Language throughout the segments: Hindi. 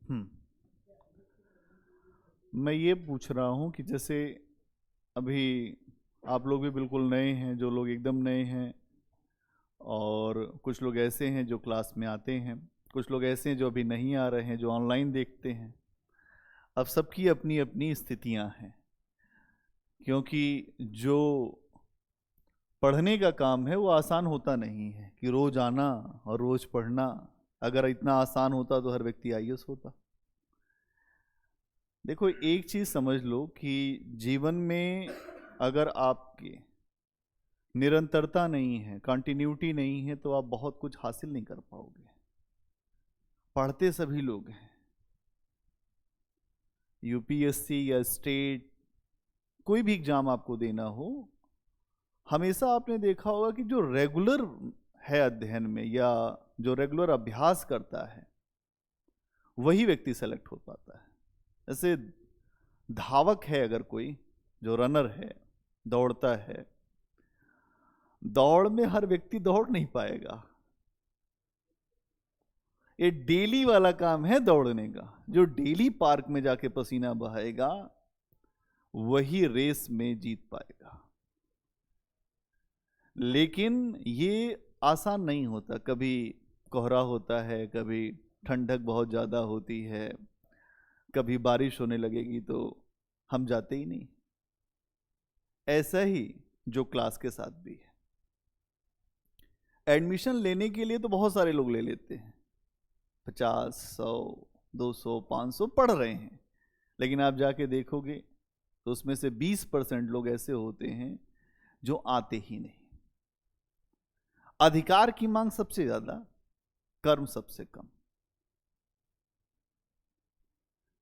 हम्म। मैं ये पूछ रहा हूँ कि जैसे अभी आप लोग भी बिल्कुल नए हैं, जो लोग एकदम नए हैं, और कुछ लोग ऐसे हैं जो क्लास में आते हैं, कुछ लोग ऐसे हैं जो अभी नहीं आ रहे हैं, जो ऑनलाइन देखते हैं। अब सबकी अपनी अपनी स्थितियां हैं, क्योंकि जो पढ़ने का काम है वो आसान होता नहीं है कि रोज आना और रोज पढ़ना। अगर इतना आसान होता तो हर व्यक्ति आईएएस होता। देखो, एक चीज समझ लो कि जीवन में अगर आपके निरंतरता नहीं है, कंटिन्यूटी नहीं है, तो आप बहुत कुछ हासिल नहीं कर पाओगे। पढ़ते सभी लोग हैं, यूपीएससी या स्टेट, कोई भी एग्जाम आपको देना हो, हमेशा आपने देखा होगा कि जो रेगुलर है अध्ययन में, या जो रेगुलर अभ्यास करता है, वही व्यक्ति सेलेक्ट हो पाता है। जैसे धावक है, अगर कोई जो रनर है, दौड़ता है, दौड़ में हर व्यक्ति दौड़ नहीं पाएगा। ये डेली वाला काम है दौड़ने का। जो डेली पार्क में जाके पसीना बहाएगा वही रेस में जीत पाएगा। लेकिन ये आसान नहीं होता। कभी कोहरा होता है, कभी ठंडक बहुत ज़्यादा होती है, कभी बारिश होने लगेगी तो हम जाते ही नहीं। ऐसा ही जो क्लास के साथ भी है। एडमिशन लेने के लिए तो बहुत सारे लोग ले लेते हैं, 50, 100, 200, 500 पढ़ रहे हैं, लेकिन आप जाके देखोगे तो उसमें से 20% लोग ऐसे होते हैं जो आते ही नहीं। अधिकार की मांग सबसे ज्यादा, कर्म सबसे कम।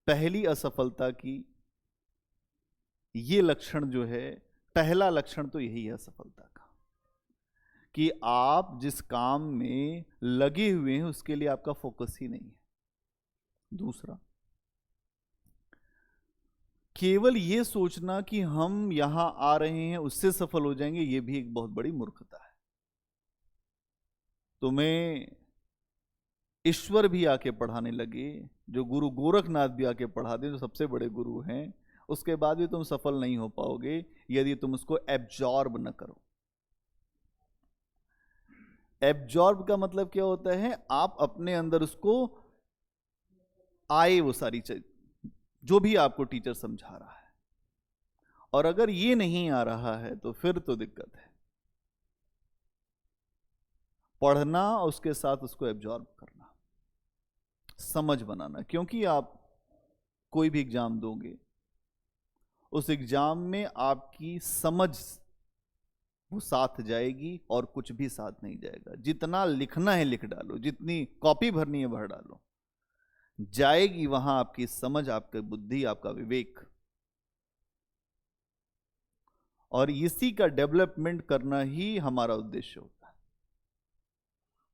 पहली असफलता की ये लक्षण जो है, पहला लक्षण तो यही है असफलता का, कि आप जिस काम में लगे हुए हैं उसके लिए आपका फोकस ही नहीं है। दूसरा, केवल ये सोचना कि हम यहां आ रहे हैं उससे सफल हो जाएंगे, ये भी एक बहुत बड़ी मूर्खता है। तुम्हें ईश्वर भी आके पढ़ाने लगे, जो गुरु गोरखनाथ भी आके पढ़ा दे, जो सबसे बड़े गुरु हैं, उसके बाद भी तुम सफल नहीं हो पाओगे यदि तुम उसको एब्जॉर्ब न करो। एब्जॉर्ब का मतलब क्या होता है? आप अपने अंदर उसको आए, वो सारी चीज जो भी आपको टीचर समझा रहा है। और अगर ये नहीं आ रहा है तो फिर तो दिक्कत है। पढ़ना, उसके साथ उसको एब्जॉर्ब करना, समझ बनाना। क्योंकि आप कोई भी एग्जाम दोगे, उस एग्जाम में आपकी समझ वो साथ जाएगी और कुछ भी साथ नहीं जाएगा। जितना लिखना है लिख डालो, जितनी कॉपी भरनी है भर डालो, जाएगी वहां आपकी समझ, आपकी बुद्धि, आपका विवेक। और इसी का डेवलपमेंट करना ही हमारा उद्देश्य होता है।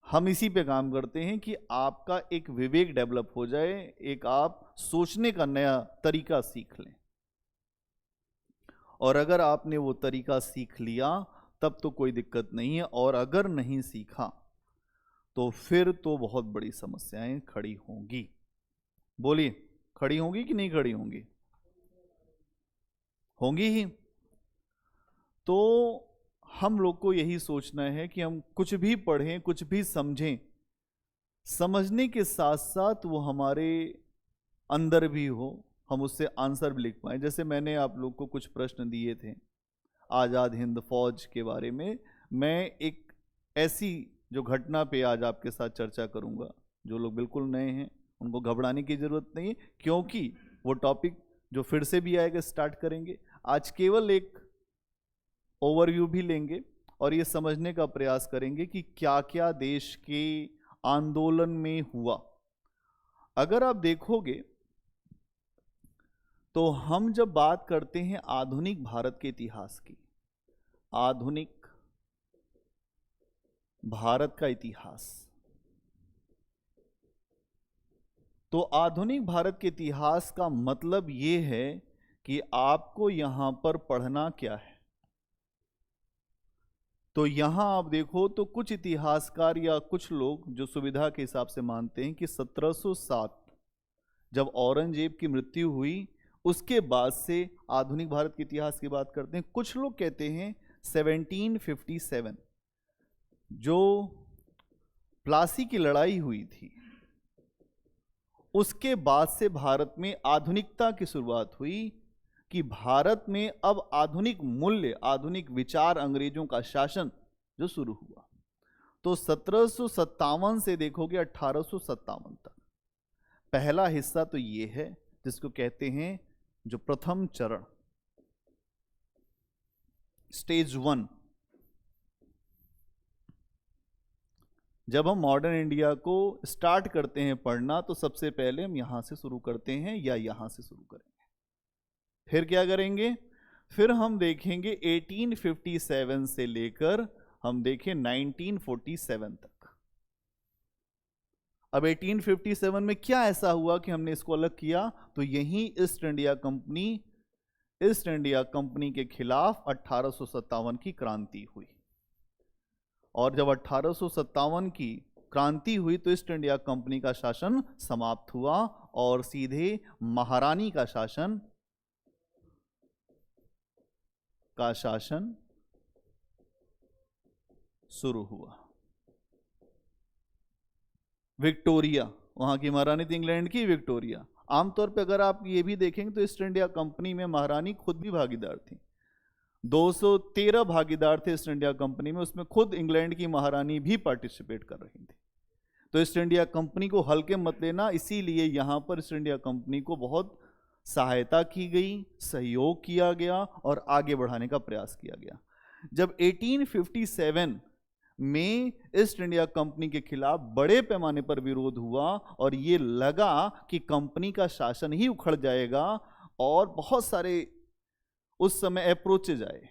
हम इसी पे काम करते हैं कि आपका एक विवेक डेवलप हो जाए, एक आप सोचने का नया तरीका सीख लें। और अगर आपने वो तरीका सीख लिया तब तो कोई दिक्कत नहीं है, और अगर नहीं सीखा तो फिर तो बहुत बड़ी समस्याएं खड़ी होंगी। बोलिए, खड़ी होंगी कि नहीं खड़ी होंगी? होंगी ही। तो हम लोग को यही सोचना है कि हम कुछ भी पढ़ें, कुछ भी समझें, समझने के साथ साथ वो हमारे अंदर भी हो, हम उससे आंसर भी लिख पाए। जैसे मैंने आप लोग को कुछ प्रश्न दिए थे आज़ाद हिंद फौज के बारे में। मैं एक ऐसी जो घटना पे आज आपके साथ चर्चा करूंगा। जो लोग बिल्कुल नए हैं उनको घबराने की जरूरत नहीं है, क्योंकि वो टॉपिक जो फिर से भी आएगा, स्टार्ट करेंगे। आज केवल एक ओवरव्यू भी लेंगे और ये समझने का प्रयास करेंगे कि क्या क्या देश के आंदोलन में हुआ। अगर आप देखोगे तो हम जब बात करते हैं आधुनिक भारत के इतिहास की, आधुनिक भारत का इतिहास, तो आधुनिक भारत के इतिहास का मतलब ये है कि आपको यहां पर पढ़ना क्या है। तो यहां आप देखो तो कुछ इतिहासकार या कुछ लोग जो सुविधा के हिसाब से मानते हैं कि 1707 जब औरंगजेब की मृत्यु हुई उसके बाद से आधुनिक भारत के इतिहास की बात करते हैं। कुछ लोग कहते हैं 1757 जो प्लासी की लड़ाई हुई थी उसके बाद से भारत में आधुनिकता की शुरुआत हुई, कि भारत में अब आधुनिक मूल्य, आधुनिक विचार, अंग्रेजों का शासन जो शुरू हुआ। तो 1757 से देखोगे 1857 तक पहला हिस्सा तो ये है जिसको कहते हैं जो प्रथम चरण, स्टेज 1। जब हम मॉडर्न इंडिया को स्टार्ट करते हैं पढ़ना तो सबसे पहले हम यहां से शुरू करते हैं या यहां से शुरू करेंगे। फिर क्या करेंगे, फिर हम देखेंगे 1857 से लेकर हम देखें 1947 तक। अब 1857 में क्या ऐसा हुआ कि हमने इसको अलग किया, तो यही ईस्ट इंडिया कंपनी के खिलाफ 1857 की क्रांति हुई। और जब 1857 की क्रांति हुई तो ईस्ट इंडिया कंपनी का शासन समाप्त हुआ और सीधे महारानी का शासन शुरू हुआ। विक्टोरिया, वहां की महारानी थी इंग्लैंड की विक्टोरिया। आमतौर पे अगर आप ये भी देखेंगे तो ईस्ट इंडिया कंपनी में महारानी खुद भी भागीदार थी। 213 भागीदार थे ईस्ट इंडिया कंपनी में, उसमें खुद इंग्लैंड की महारानी भी पार्टिसिपेट कर रही थी। तो ईस्ट इंडिया कंपनी को हल्के मत लेना, इसीलिए यहां पर ईस्ट इंडिया कंपनी को बहुत सहायता की गई, सहयोग किया गया और आगे बढ़ाने का प्रयास किया गया। जब 1857 में ईस्ट इंडिया कंपनी के खिलाफ बड़े पैमाने पर विरोध हुआ और ये लगा कि कंपनी का शासन ही उखड़ जाएगा और बहुत सारे उस समय अप्रोचेज आए।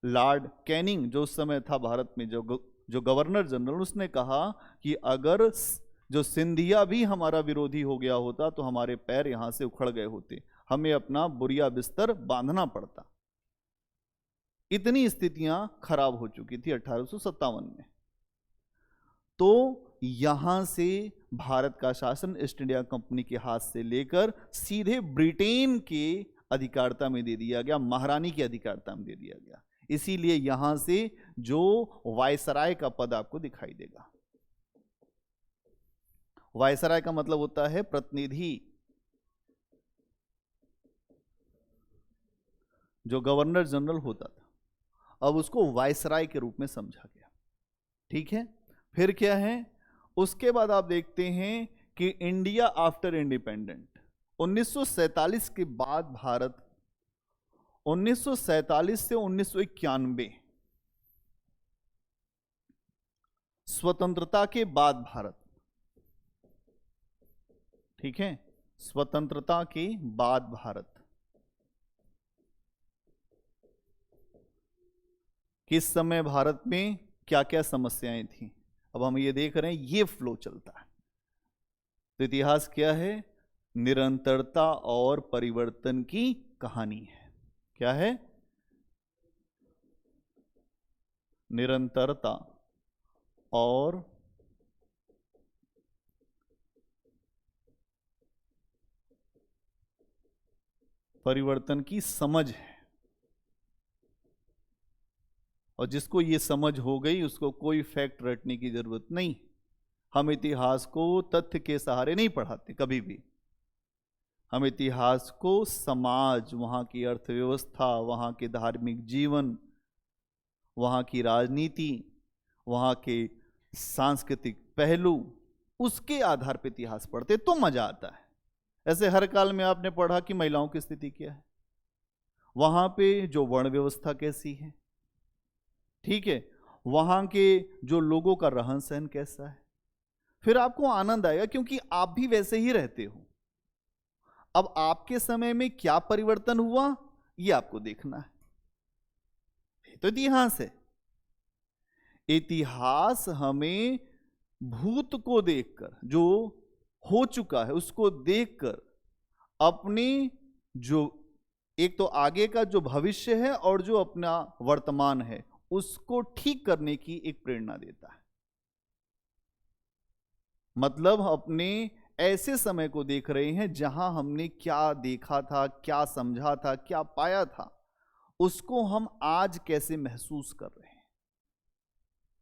लॉर्ड कैनिंग जो उस समय था भारत में जो गवर्नर जनरल, उसने कहा कि अगर जो सिंधिया भी हमारा विरोधी हो गया होता तो हमारे पैर यहां से उखड़ गए होते, हमें अपना बुरिया बिस्तर बांधना पड़ता। इतनी स्थितियां खराब हो चुकी थी 1857 में। तो यहां से भारत का शासन ईस्ट इंडिया कंपनी के हाथ से लेकर सीधे ब्रिटेन के अधिकारता में दे दिया गया, महारानी की अधिकारता में दे दिया गया। इसीलिए यहां से जो वायसराय का पद आपको दिखाई देगा, वायसराय का मतलब होता है प्रतिनिधि। जो गवर्नर जनरल होता था अब उसको वायसराय के रूप में समझा गया। ठीक है, फिर क्या है, उसके बाद आप देखते हैं कि इंडिया आफ्टर इंडिपेंडेंट 1947 के बाद भारत, 1947 से 1991 स्वतंत्रता के बाद भारत, ठीक है, स्वतंत्रता के बाद भारत किस समय भारत में क्या क्या समस्याएं थी, अब हम ये देख रहे हैं, ये फ्लो चलता है। तो इतिहास क्या है, निरंतरता और परिवर्तन की कहानी है। क्या है, निरंतरता और परिवर्तन की समझ है। और जिसको ये समझ हो गई उसको कोई फैक्ट रटने की जरूरत नहीं। हम इतिहास को तथ्य के सहारे नहीं पढ़ाते कभी भी। हम इतिहास को समाज, वहाँ की अर्थव्यवस्था, वहाँ के धार्मिक जीवन, वहाँ की राजनीति, वहाँ के सांस्कृतिक पहलू, उसके आधार पर इतिहास पढ़ते तो मजा आता है। ऐसे हर काल में आपने पढ़ा कि महिलाओं की स्थिति क्या है, वहाँ पे जो वर्ण व्यवस्था कैसी है, ठीक है, वहां के जो लोगों का रहन सहन कैसा है, फिर आपको आनंद आएगा क्योंकि आप भी वैसे ही रहते हो। अब आपके समय में क्या परिवर्तन हुआ ये आपको देखना है। ये तो इतिहास है। इतिहास हमें भूत को देखकर, जो हो चुका है उसको देखकर अपने जो एक तो आगे का जो भविष्य है और जो अपना वर्तमान है उसको ठीक करने की एक प्रेरणा देता है। मतलब अपने ऐसे समय को देख रहे हैं जहां हमने क्या देखा था, क्या समझा था, क्या पाया था, उसको हम आज कैसे महसूस कर रहे हैं।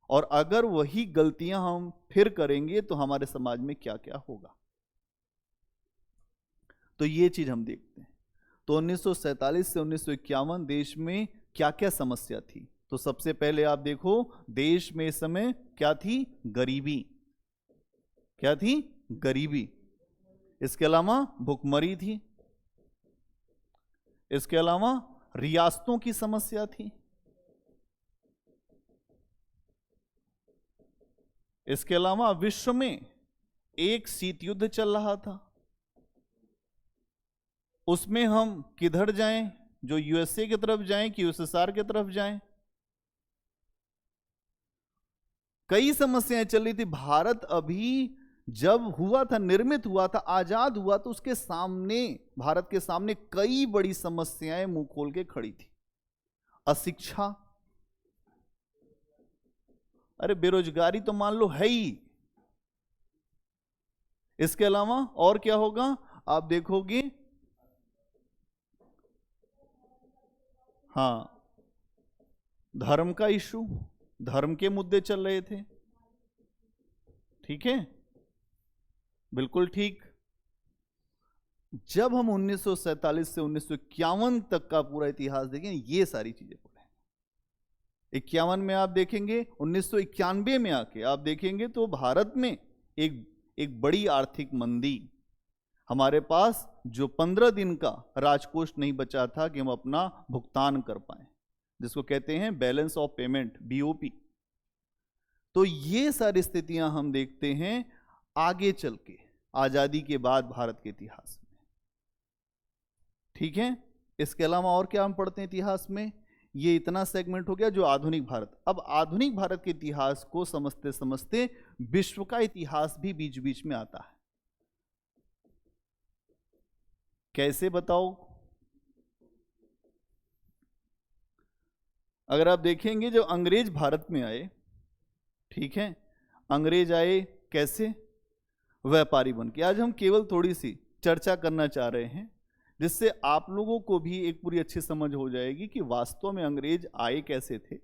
और अगर वही गलतियां हम फिर करेंगे तो हमारे समाज में क्या क्या होगा। तो ये चीज हम देखते हैं। तो 1947 से 1951 देश में क्या क्या समस्या थी। तो सबसे पहले आप देखो, देश में इस समय क्या थी? गरीबी। क्या थी? गरीबी। इसके अलावा भुखमरी थी। इसके अलावा रियासतों की समस्या थी। इसके अलावा विश्व में एक शीत युद्ध चल रहा था, उसमें हम किधर जाएं? जो यूएसए की तरफ जाएं कि यूएसएसआर की तरफ जाएं? कई समस्याएं चल रही थी। भारत अभी जब हुआ था, निर्मित हुआ था, आजाद हुआ, तो उसके सामने, भारत के सामने कई बड़ी समस्याएं मुंह खोल के खड़ी थी। अशिक्षा, अरे बेरोजगारी तो मान लो है ही। इसके अलावा और क्या होगा आप देखोगे? हाँ, धर्म का इशू, धर्म के मुद्दे चल रहे थे। ठीक है, बिल्कुल ठीक। जब हम 1947 से 1951 तक का पूरा इतिहास देखें, ये सारी चीजें पढ़ें। 51 में आप देखेंगे, 1991 में आके आप देखेंगे तो भारत में एक बड़ी आर्थिक मंदी। हमारे पास जो 15 दिन का राजकोष नहीं बचा था कि हम अपना भुगतान कर पाए, जिसको कहते हैं बैलेंस ऑफ पेमेंट, बीओपी। तो ये सारी स्थितियां हम देखते हैं आगे चल के आजादी के बाद भारत के इतिहास में। ठीक है, इसके अलावा और क्या हम पढ़ते हैं इतिहास में? ये इतना सेगमेंट हो गया जो आधुनिक भारत। अब आधुनिक भारत के इतिहास को समझते समझते विश्व का इतिहास भी बीच बीच में आता है। कैसे बताओ? अगर आप देखेंगे जब अंग्रेज भारत में आए, ठीक है, अंग्रेज आए कैसे? व्यापारी बन के। आज हम केवल थोड़ी सी चर्चा करना चाह रहे हैं जिससे आप लोगों को भी एक पूरी अच्छी समझ हो जाएगी कि वास्तव में अंग्रेज आए कैसे थे,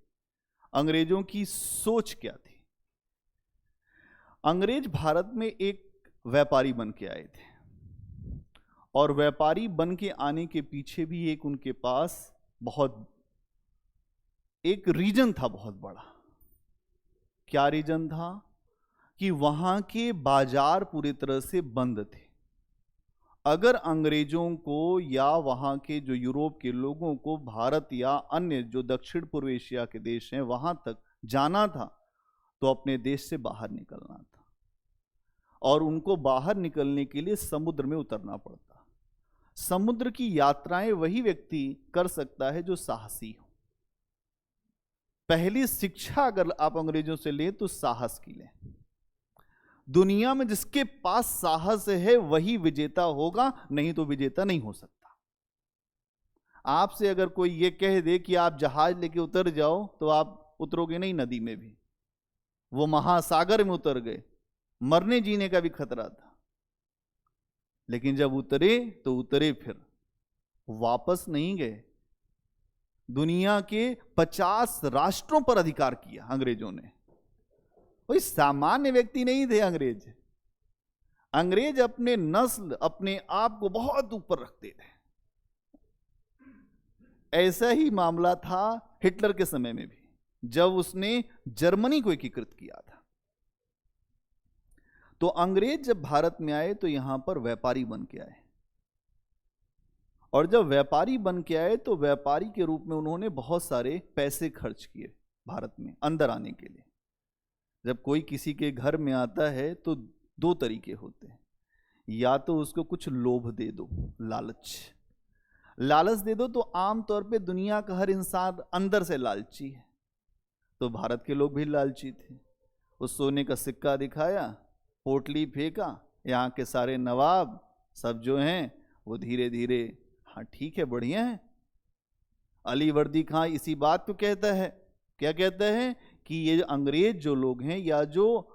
अंग्रेजों की सोच क्या थी। अंग्रेज भारत में एक व्यापारी बन के आए थे, और व्यापारी बन के आने के पीछे भी एक उनके पास बहुत एक रीजन था, बहुत बड़ा। क्या रीजन था? कि वहां के बाजार पूरी तरह से बंद थे। अगर अंग्रेजों को या वहां के जो यूरोप के लोगों को भारत या अन्य जो दक्षिण पूर्व एशिया के देश हैं वहां तक जाना था तो अपने देश से बाहर निकलना था, और उनको बाहर निकलने के लिए समुद्र में उतरना पड़ता। समुद्र की यात्राएं वही व्यक्ति कर सकता है जो साहसी हो। पहली शिक्षा अगर आप अंग्रेजों से लें तो साहस की लें। दुनिया में जिसके पास साहस है वही विजेता होगा, नहीं तो विजेता नहीं हो सकता। आपसे अगर कोई ये कह दे कि आप जहाज लेके उतर जाओ तो आप उतरोगे नहीं नदी में भी, वो महासागर में उतर गए, मरने जीने का भी खतरा था। लेकिन जब उतरे तो उतरे, फिर वापस नहीं गए। दुनिया के 50 राष्ट्रों पर अधिकार किया अंग्रेजों ने। कोई सामान्य व्यक्ति नहीं थे अंग्रेज। अंग्रेज अपने नस्ल, अपने आप को बहुत ऊपर रखते थे। ऐसा ही मामला था हिटलर के समय में भी, जब उसने जर्मनी को एकीकृत किया था। तो अंग्रेज जब भारत में आए तो यहां पर व्यापारी बन के आए, और जब व्यापारी बन के आए तो व्यापारी के रूप में उन्होंने बहुत सारे पैसे खर्च किए भारत में अंदर आने के लिए। जब कोई किसी के घर में आता है तो दो तरीके होते हैं, या तो उसको कुछ लोभ दे दो, लालच दे दो। तो आमतौर पे दुनिया का हर इंसान अंदर से लालची है, तो भारत के लोग भी लालची थे। उस सोने का सिक्का दिखाया, पोटली फेंका, यहाँ के सारे नवाब सब जो हैं वो धीरे धीरे, हाँ ठीक है, बढ़िया है। अली वर्दी खां इसी बात को कहता है, क्या कहता है कि ये अंग्रेज जो लोग हैं या जो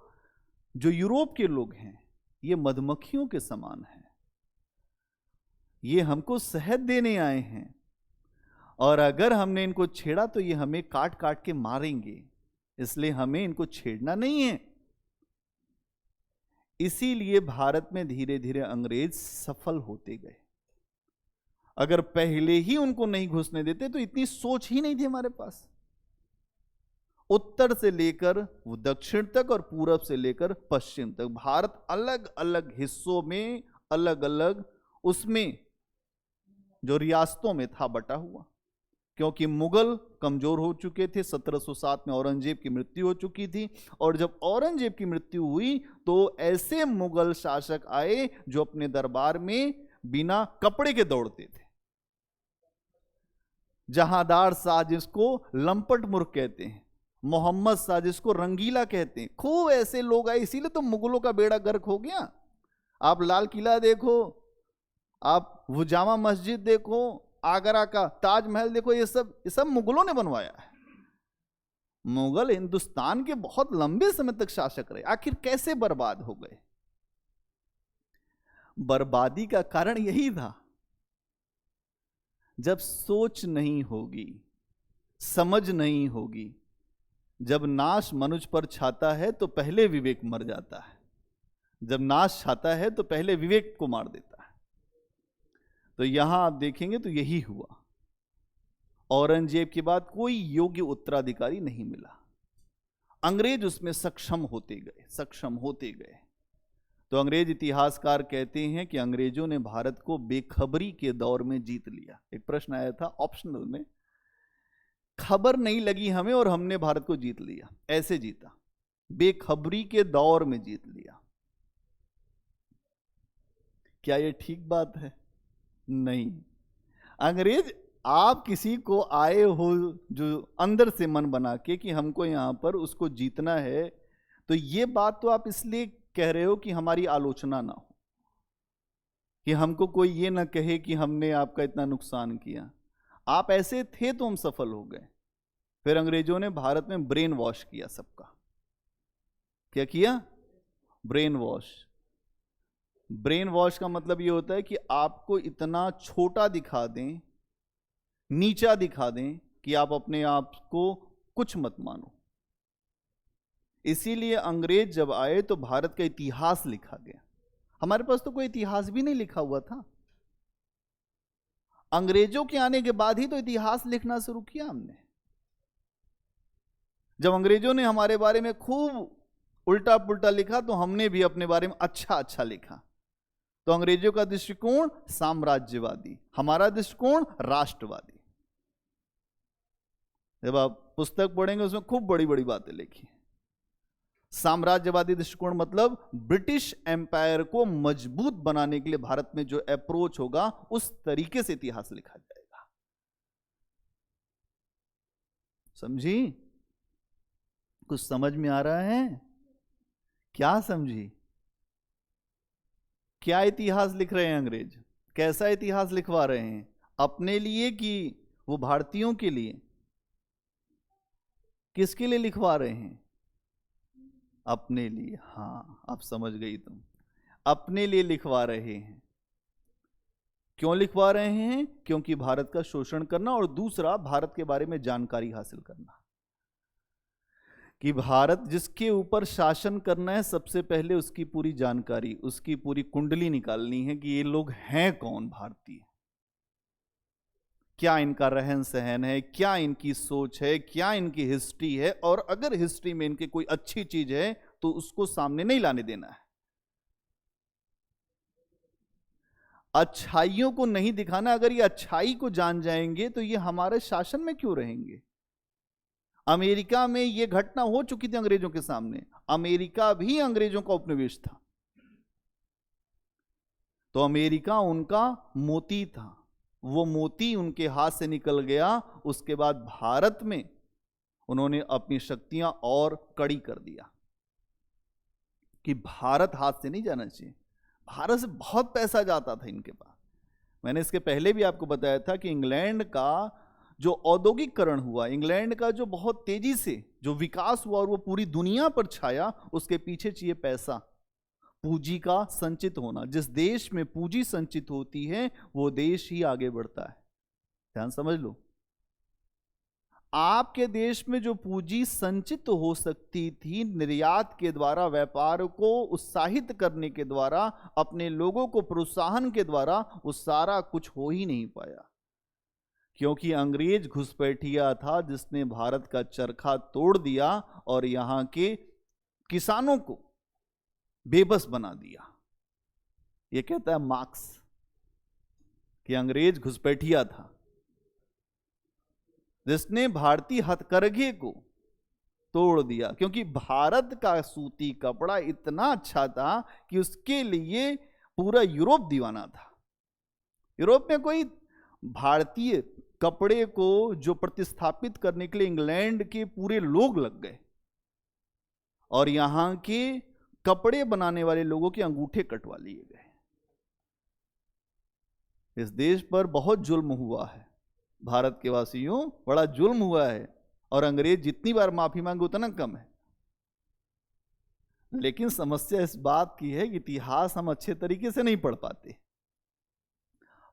यूरोप के लोग हैं, ये मधुमक्खियों के समान है, ये हमको शहद देने आए हैं, और अगर हमने इनको छेड़ा तो ये हमें काट काट के मारेंगे, इसलिए हमें इनको छेड़ना नहीं है। इसीलिए भारत में धीरे धीरे अंग्रेज सफल होते गए। अगर पहले ही उनको नहीं घुसने देते तो इतनी सोच ही नहीं थी हमारे पास। उत्तर से लेकर वो दक्षिण तक और पूरब से लेकर पश्चिम तक भारत अलग अलग हिस्सों में, अलग अलग उसमें जो रियासतों में था बटा हुआ, क्योंकि मुगल कमजोर हो चुके थे। 1707 में औरंगजेब की मृत्यु हो चुकी थी, और जब औरंगजेब की मृत्यु हुई तो ऐसे मुगल शासक आए जो अपने दरबार में बिना कपड़े के दौड़ते थे। जहांदार शाह जिसको लंपट मूर्ख कहते हैं, मोहम्मद शाह जिसको रंगीला कहते हैं, खूब ऐसे लोग आए। इसीलिए तो मुगलों का बेड़ा गर्क हो गया। आप लाल किला देखो, आप वो जामा मस्जिद देखो, आगरा का ताजमहल देखो, ये सब मुगलों ने बनवाया है। मुगल हिंदुस्तान के बहुत लंबे समय तक शासक रहे। आखिर कैसे बर्बाद हो गए? बर्बादी का कारण यही था, जब सोच नहीं होगी, समझ नहीं होगी। जब नाश मनुष्य पर छाता है तो पहले विवेक मर जाता है, जब नाश छाता है तो पहले विवेक को मार देता है। तो यहां आप देखेंगे तो यही हुआ। औरंगजेब के बाद कोई योग्य उत्तराधिकारी नहीं मिला। अंग्रेज उसमें सक्षम होते गए, सक्षम होते गए। तो अंग्रेज इतिहासकार कहते हैं कि अंग्रेजों ने भारत को बेखबरी के दौर में जीत लिया। एक प्रश्न आया था ऑप्शनल में, खबर नहीं लगी हमें और हमने भारत को जीत लिया। ऐसे जीता, बेखबरी के दौर में जीत लिया। क्या यह ठीक बात है? नहीं। अंग्रेज, आप किसी को आए हो जो अंदर से मन बना के कि हमको यहां पर उसको जीतना है, तो ये बात तो आप इसलिए कह रहे हो कि हमारी आलोचना ना हो, कि हमको कोई ये ना कहे कि हमने आपका इतना नुकसान किया। आप ऐसे थे तो हम सफल हो गए। फिर अंग्रेजों ने भारत में ब्रेन वॉश किया सबका। क्या किया? Brain wash. ब्रेन वॉश का मतलब ये होता है कि आपको इतना छोटा दिखा दें, नीचा दिखा दें कि आप अपने आप को कुछ मत मानो। इसीलिए अंग्रेज जब आए तो भारत का इतिहास लिखा गया। हमारे पास तो कोई इतिहास भी नहीं लिखा हुआ था। अंग्रेजों के आने के बाद ही तो इतिहास लिखना शुरू किया हमने। जब अंग्रेजों ने हमारे बारे में खूब उल्टा पुल्टा लिखा तो हमने भी अपने बारे में अच्छा अच्छा लिखा। तो अंग्रेजों का दृष्टिकोण साम्राज्यवादी, हमारा दृष्टिकोण राष्ट्रवादी। जब आप पुस्तक पढ़ेंगे उसमें खूब बड़ी बड़ी बातें लिखी। साम्राज्यवादी दृष्टिकोण मतलब ब्रिटिश एम्पायर को मजबूत बनाने के लिए भारत में जो अप्रोच होगा उस तरीके से इतिहास लिखा जाएगा। समझी? कुछ समझ में आ रहा है? क्या समझी? क्या इतिहास लिख रहे हैं अंग्रेज? कैसा इतिहास लिखवा रहे हैं? अपने लिए कि वो भारतीयों के लिए? किसके लिए लिखवा रहे हैं? अपने लिए। हाँ, आप समझ गई तुम। अपने लिए लिखवा रहे हैं। क्यों लिखवा रहे हैं? क्योंकि भारत का शोषण करना, और दूसरा भारत के बारे में जानकारी हासिल करना, कि भारत जिसके ऊपर शासन करना है सबसे पहले उसकी पूरी जानकारी, उसकी पूरी कुंडली निकालनी है कि ये लोग हैं कौन भारतीय, क्या इनका रहन सहन है, क्या इनकी सोच है, क्या इनकी हिस्ट्री है, और अगर हिस्ट्री में इनकी कोई अच्छी चीज है तो उसको सामने नहीं लाने देना है। अच्छाइयों को नहीं दिखाना। अगर ये अच्छाई को जान जाएंगे तो ये हमारे शासन में क्यों रहेंगे? अमेरिका में ये घटना हो चुकी थी अंग्रेजों के सामने। अमेरिका भी अंग्रेजों का उपनिवेश था, तो अमेरिका उनका मोती था। वो मोती उनके हाथ से निकल गया। उसके बाद भारत में उन्होंने अपनी शक्तियां और कड़ी कर दिया कि भारत हाथ से नहीं जाना चाहिए। भारत से बहुत पैसा जाता था इनके पास। मैंने इसके पहले भी आपको बताया था कि इंग्लैंड का जो औद्योगिकरण हुआ, इंग्लैंड का जो बहुत तेजी से जो विकास हुआ और वो पूरी दुनिया पर छाया, उसके पीछे चाहिए पैसा। पूंजी का संचित होना। जिस देश में पूंजी संचित होती है वो देश ही आगे बढ़ता है। ध्यान समझ लो, आपके देश में जो पूंजी संचित हो सकती थी निर्यात के द्वारा, व्यापार को उत्साहित करने के द्वारा, अपने लोगों को प्रोत्साहन के द्वारा, वो सारा कुछ हो ही नहीं पाया, क्योंकि अंग्रेज घुसपैठिया था जिसने भारत का चरखा तोड़ दिया और यहां के किसानों को बेबस बना दिया। यह कहता है मार्क्स कि अंग्रेज घुसपैठिया था जिसने भारतीय हथकरघे को तोड़ दिया, क्योंकि भारत का सूती कपड़ा इतना अच्छा था कि उसके लिए पूरा यूरोप दीवाना था। यूरोप में कोई भारतीय कपड़े को जो प्रतिस्थापित करने के लिए इंग्लैंड के पूरे लोग लग गए और यहां के कपड़े बनाने वाले लोगों के अंगूठे कटवा लिए गए। इस देश पर बहुत जुल्म हुआ है, भारत के वासियों, बड़ा जुल्म हुआ है, और अंग्रेज जितनी बार माफी मांगे उतना कम है। लेकिन समस्या इस बात की है कि इतिहास हम अच्छे तरीके से नहीं पढ़ पाते।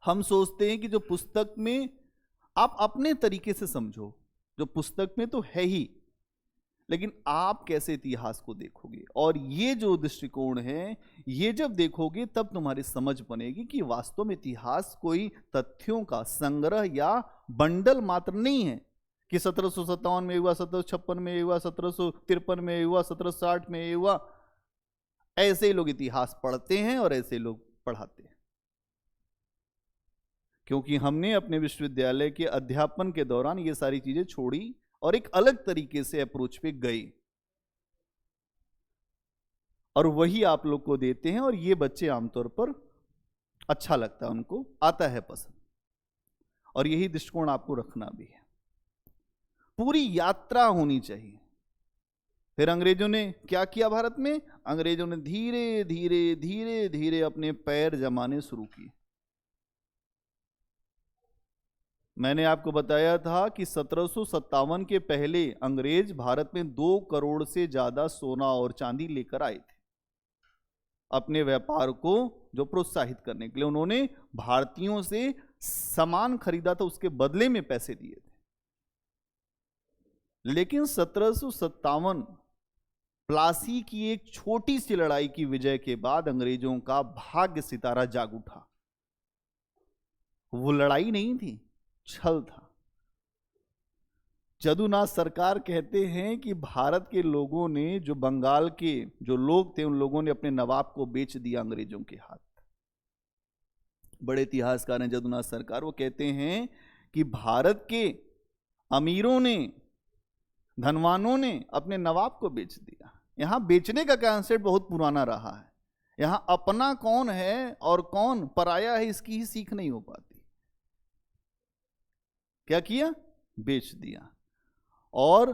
हम सोचते हैं कि जो पुस्तक में आप अपने तरीके से समझो, जो पुस्तक में तो है ही, लेकिन आप कैसे इतिहास को देखोगे, और ये जो दृष्टिकोण है ये जब देखोगे तब तुम्हारी समझ बनेगी कि वास्तव में इतिहास कोई तथ्यों का संग्रह या बंडल मात्र नहीं है कि 1757 में हुआ, 1756 में हुआ, 1753 में हुआ, 1760 में हुआ। ऐसे ही लोग इतिहास पढ़ते हैं और ऐसे लोग पढ़ाते हैं, क्योंकि हमने अपने विश्वविद्यालय के अध्यापन के दौरान ये सारी चीजें छोड़ी और एक अलग तरीके से अप्रोच पे गए, और वही आप लोग को देते हैं, और ये बच्चे आमतौर पर अच्छा लगता है, उनको आता है पसंद, और यही दृष्टिकोण आपको रखना भी है। पूरी यात्रा होनी चाहिए। फिर अंग्रेजों ने क्या किया भारत में? अंग्रेजों ने धीरे धीरे धीरे धीरे अपने पैर जमाने शुरू किए। मैंने आपको बताया था कि 1757 के पहले अंग्रेज भारत में 2 करोड़ से ज्यादा सोना और चांदी लेकर आए थे अपने व्यापार को जो प्रोत्साहित करने के लिए। उन्होंने भारतीयों से सामान खरीदा था, उसके बदले में पैसे दिए थे। लेकिन 1757 प्लासी की एक छोटी सी लड़ाई की विजय के बाद अंग्रेजों का भाग्य सितारा जाग उठा। वो लड़ाई नहीं थी, छल था। जदुनाथ सरकार कहते हैं कि भारत के लोगों ने, जो बंगाल के जो लोग थे, उन लोगों ने अपने नवाब को बेच दिया अंग्रेजों के हाथ। बड़े इतिहासकार हैं जदुनाथ सरकार, वो कहते हैं कि भारत के अमीरों ने, धनवानों ने अपने नवाब को बेच दिया। यहां बेचने का कॉन्सेप्ट बहुत पुराना रहा है। यहां अपना कौन है और कौन पराया है इसकी ही सीख नहीं हो पाती। क्या किया? बेच दिया। और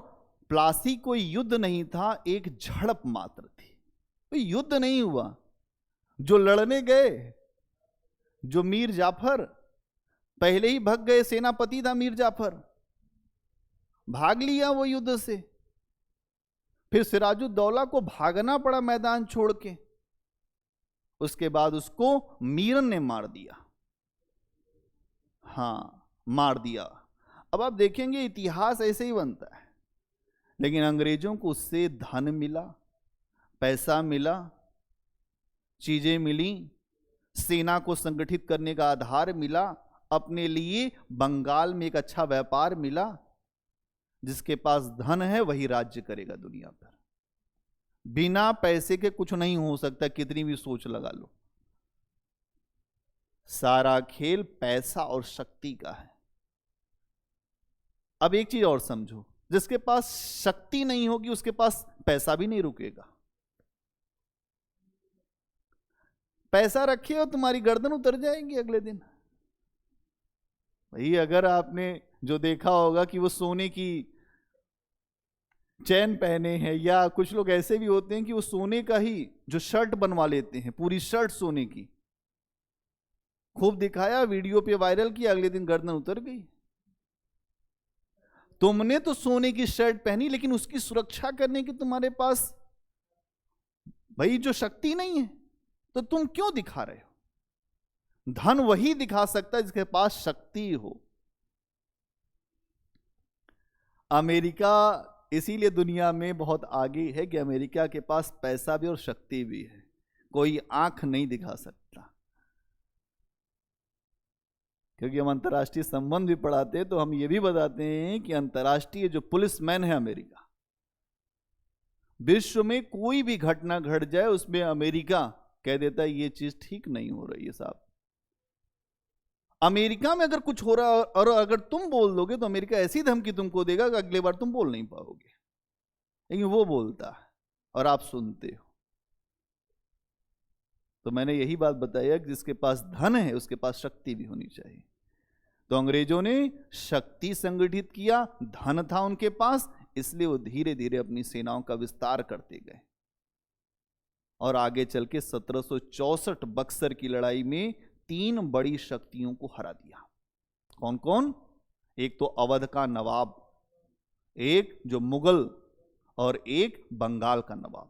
प्लासी कोई युद्ध नहीं था, एक झड़प मात्र थी, कोई युद्ध नहीं हुआ। जो लड़ने गए, जो मीर जाफर, पहले ही भाग गए, सेनापति था मीर जाफर, भाग लिया वो युद्ध से। फिर सिराजुद्दौला को भागना पड़ा मैदान छोड़ के। उसके बाद उसको मीरन ने मार दिया। हां, मार दिया। अब आप देखेंगे इतिहास ऐसे ही बनता है। लेकिन अंग्रेजों को उससे धन मिला, पैसा मिला, चीजें मिली, सेना को संगठित करने का आधार मिला, अपने लिए बंगाल में एक अच्छा व्यापार मिला। जिसके पास धन है वही राज्य करेगा दुनिया पर। बिना पैसे के कुछ नहीं हो सकता, कितनी भी सोच लगा लो। सारा खेल पैसा और शक्ति का है। अब एक चीज और समझो, जिसके पास शक्ति नहीं होगी उसके पास पैसा भी नहीं रुकेगा। पैसा रखे हो तुम्हारी गर्दन उतर जाएगी अगले दिन। भाई अगर आपने जो देखा होगा कि वो सोने की चैन पहने हैं, या कुछ लोग ऐसे भी होते हैं कि वो सोने का ही जो शर्ट बनवा लेते हैं, पूरी शर्ट सोने की, खूब दिखाया, वीडियो पे वायरल किया, अगले दिन गर्दन उतर गई। तुमने तो सोने की शर्ट पहनी, लेकिन उसकी सुरक्षा करने की तुम्हारे पास भाई जो शक्ति नहीं है, तो तुम क्यों दिखा रहे हो? धन वही दिखा सकता है जिसके पास शक्ति हो। अमेरिका इसीलिए दुनिया में बहुत आगे है कि अमेरिका के पास पैसा भी और शक्ति भी है, कोई आंख नहीं दिखा सकता। क्योंकि हम अंतर्राष्ट्रीय संबंध भी पढ़ाते हैं तो हम ये भी बताते हैं कि अंतर्राष्ट्रीय जो पुलिसमैन है अमेरिका, विश्व में कोई भी घटना घट जाए उसमें अमेरिका कह देता है ये चीज ठीक नहीं हो रही है साहब। अमेरिका में अगर कुछ हो रहा और अगर तुम बोल दोगे तो अमेरिका ऐसी धमकी तुमको देगा कि अगली बार तुम बोल नहीं पाओगे, लेकिन वो बोलता है और आप सुनते हो। तो मैंने यही बात बताया कि जिसके पास धन है उसके पास शक्ति भी होनी चाहिए। तो अंग्रेजों ने शक्ति संगठित किया, धन था उनके पास, इसलिए वो धीरे धीरे अपनी सेनाओं का विस्तार करते गए और आगे चल के 1764 बक्सर की लड़ाई में 3 बड़ी शक्तियों को हरा दिया। कौन कौन? एक तो अवध का नवाब, एक जो मुगल और एक बंगाल का नवाब।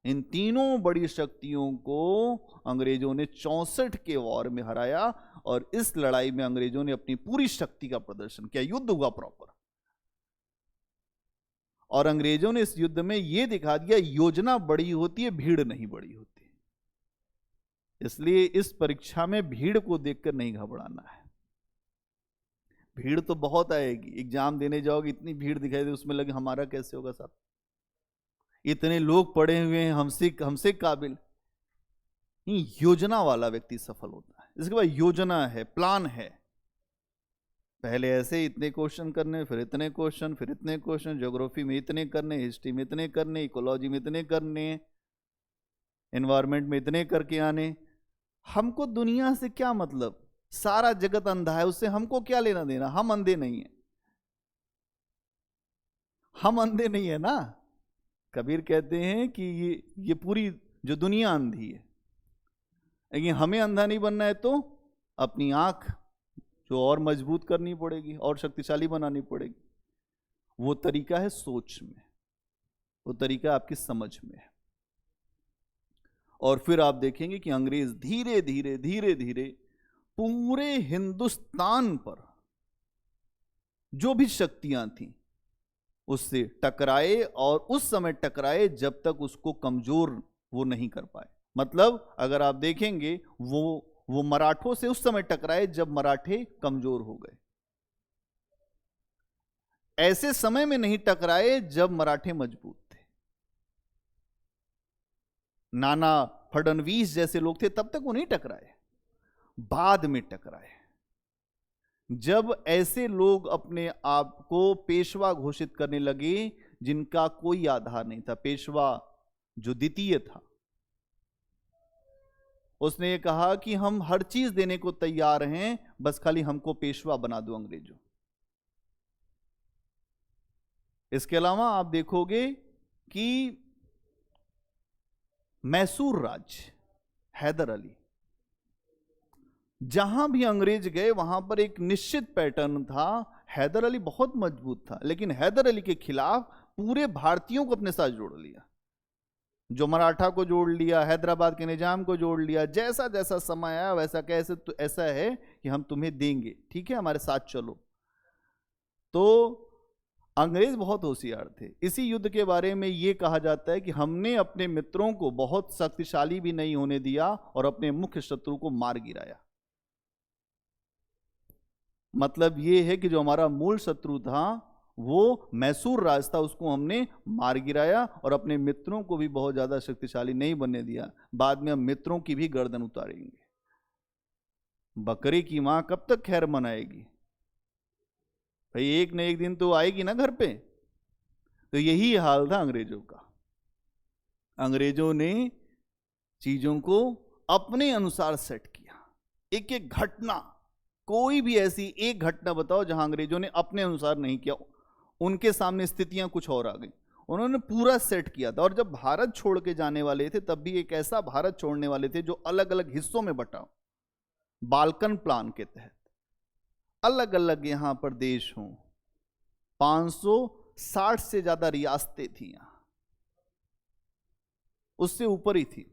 इन तीनों बड़ी शक्तियों को अंग्रेजों ने 64 के वॉर में हराया और इस लड़ाई में अंग्रेजों ने अपनी पूरी शक्ति का प्रदर्शन किया। युद्ध हुआ प्रॉपर और अंग्रेजों ने इस युद्ध में यह दिखा दिया योजना बड़ी होती है, भीड़ नहीं बड़ी होती। इसलिए इस परीक्षा में भीड़ को देखकर नहीं घबराना है। भीड़ तो बहुत आएगी, एग्जाम देने जाओगे इतनी भीड़ दिखाई दे, उसमें लगे हमारा कैसे होगा साहब, इतने लोग पढ़े हुए हैं, हमसे काबिल। योजना वाला व्यक्ति सफल होता है। इसके बाद योजना है, प्लान है। पहले ऐसे इतने क्वेश्चन करने, फिर इतने क्वेश्चन, फिर इतने क्वेश्चन, ज्योग्राफी में इतने करने, हिस्ट्री में इतने करने, इकोलॉजी में इतने करने, एनवायरमेंट में इतने करके आने। हमको दुनिया से क्या मतलब? सारा जगत अंधा है, उससे हमको क्या लेना देना? हम अंधे नहीं है, हम अंधे नहीं है ना। कबीर कहते हैं कि ये पूरी जो दुनिया अंधी है, लेकिन हमें अंधा नहीं बनना है तो अपनी आंख जो और मजबूत करनी पड़ेगी और शक्तिशाली बनानी पड़ेगी। वो तरीका है सोच में, वो तरीका आपकी समझ में है। और फिर आप देखेंगे कि अंग्रेज धीरे धीरे धीरे धीरे पूरे हिंदुस्तान पर जो भी शक्तियां थीं उससे टकराए और उस समय टकराए जब तक उसको कमजोर वो नहीं कर पाए। मतलब अगर आप देखेंगे वो मराठों से उस समय टकराए जब मराठे कमजोर हो गए। ऐसे समय में नहीं टकराए जब मराठे मजबूत थे। नाना फडणवीस जैसे लोग थे तब तक वो नहीं टकराए, बाद में टकराए। जब ऐसे लोग अपने आप को पेशवा घोषित करने लगे जिनका कोई आधार नहीं था। पेशवा जो द्वितीय था उसने ये कहा कि हम हर चीज देने को तैयार हैं, बस खाली हमको पेशवा बना दो अंग्रेजों। इसके अलावा आप देखोगे कि मैसूर राज्य, हैदर अली, जहां भी अंग्रेज गए वहां पर एक निश्चित पैटर्न था। हैदर अली बहुत मजबूत था, लेकिन हैदर अली के खिलाफ पूरे भारतीयों को अपने साथ जोड़ लिया। जो मराठा को जोड़ लिया, हैदराबाद के निजाम को जोड़ लिया। जैसा जैसा समय आया वैसा कैसे तो ऐसा है कि हम तुम्हें देंगे, ठीक है, हमारे साथ चलो। तो अंग्रेज बहुत होशियार थे। इसी युद्ध के बारे में यह कहा जाता है कि हमने अपने मित्रों को बहुत शक्तिशाली भी नहीं होने दिया और अपने मुख्य शत्रु को मार गिराया। मतलब यह है कि जो हमारा मूल शत्रु था वो मैसूर राज था, उसको हमने मार गिराया और अपने मित्रों को भी बहुत ज्यादा शक्तिशाली नहीं बनने दिया। बाद में हम मित्रों की भी गर्दन उतारेंगे। बकरे की मां कब तक खैर मनाएगी भाई, एक न एक दिन तो आएगी ना घर पे। तो यही हाल था अंग्रेजों का। अंग्रेजों ने चीजों को अपने अनुसार सेट किया। एक एक घटना, कोई भी ऐसी एक घटना बताओ जहां अंग्रेजों ने अपने अनुसार नहीं किया। उनके सामने स्थितियां कुछ और आ गई, उन्होंने पूरा सेट किया था। और जब भारत छोड़ के जाने वाले थे तब भी एक ऐसा भारत छोड़ने वाले थे जो अलग अलग हिस्सों में बटा, बाल्कन प्लान के तहत अलग अलग यहां पर देश हों। 560 से ज्यादा रियासतें थी यहां, उससे ऊपर ही थी।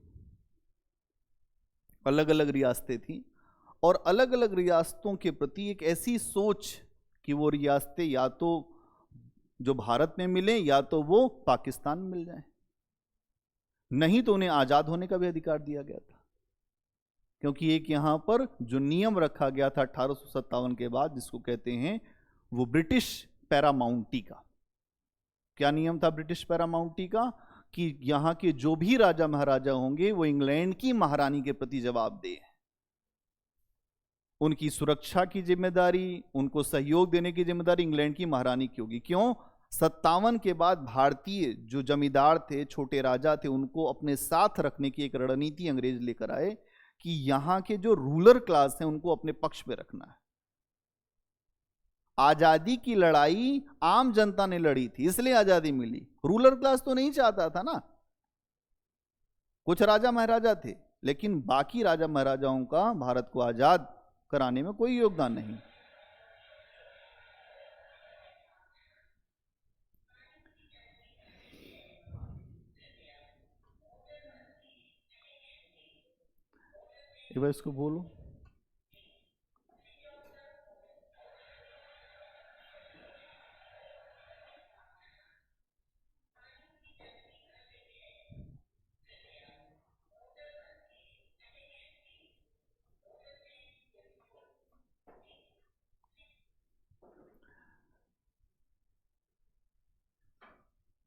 अलग अलग रियासतें थीं, और अलग अलग रियासतों के प्रति एक ऐसी सोच कि वो रियासतें या तो जो भारत में मिलें या तो वो पाकिस्तान में मिल जाएं, नहीं तो उन्हें आज़ाद होने का भी अधिकार दिया गया था। क्योंकि एक यहाँ पर जो नियम रखा गया था 1857 के बाद, जिसको कहते हैं वो ब्रिटिश पैरामाउंटी का। क्या नियम था ब्रिटिश पैरामाउंटी का? कि यहाँ के जो भी राजा महाराजा होंगे वो इंग्लैंड की महारानी के प्रति जवाबदेह हैं। उनकी सुरक्षा की जिम्मेदारी, उनको सहयोग देने की जिम्मेदारी इंग्लैंड की महारानी की होगी। क्यों? 57 के बाद भारतीय जो जमींदार थे, छोटे राजा थे, उनको अपने साथ रखने की एक रणनीति अंग्रेज लेकर आए कि यहां के जो रूलर क्लास हैं उनको अपने पक्ष में रखना है। आजादी की लड़ाई आम जनता ने लड़ी थी, इसलिए आजादी मिली। रूलर क्लास तो नहीं चाहता था ना। कुछ राजा महाराजा थे, लेकिन बाकी राजा महाराजाओं का भारत को आजाद कराने में कोई योगदान नहीं। एक बार इसको बोलो।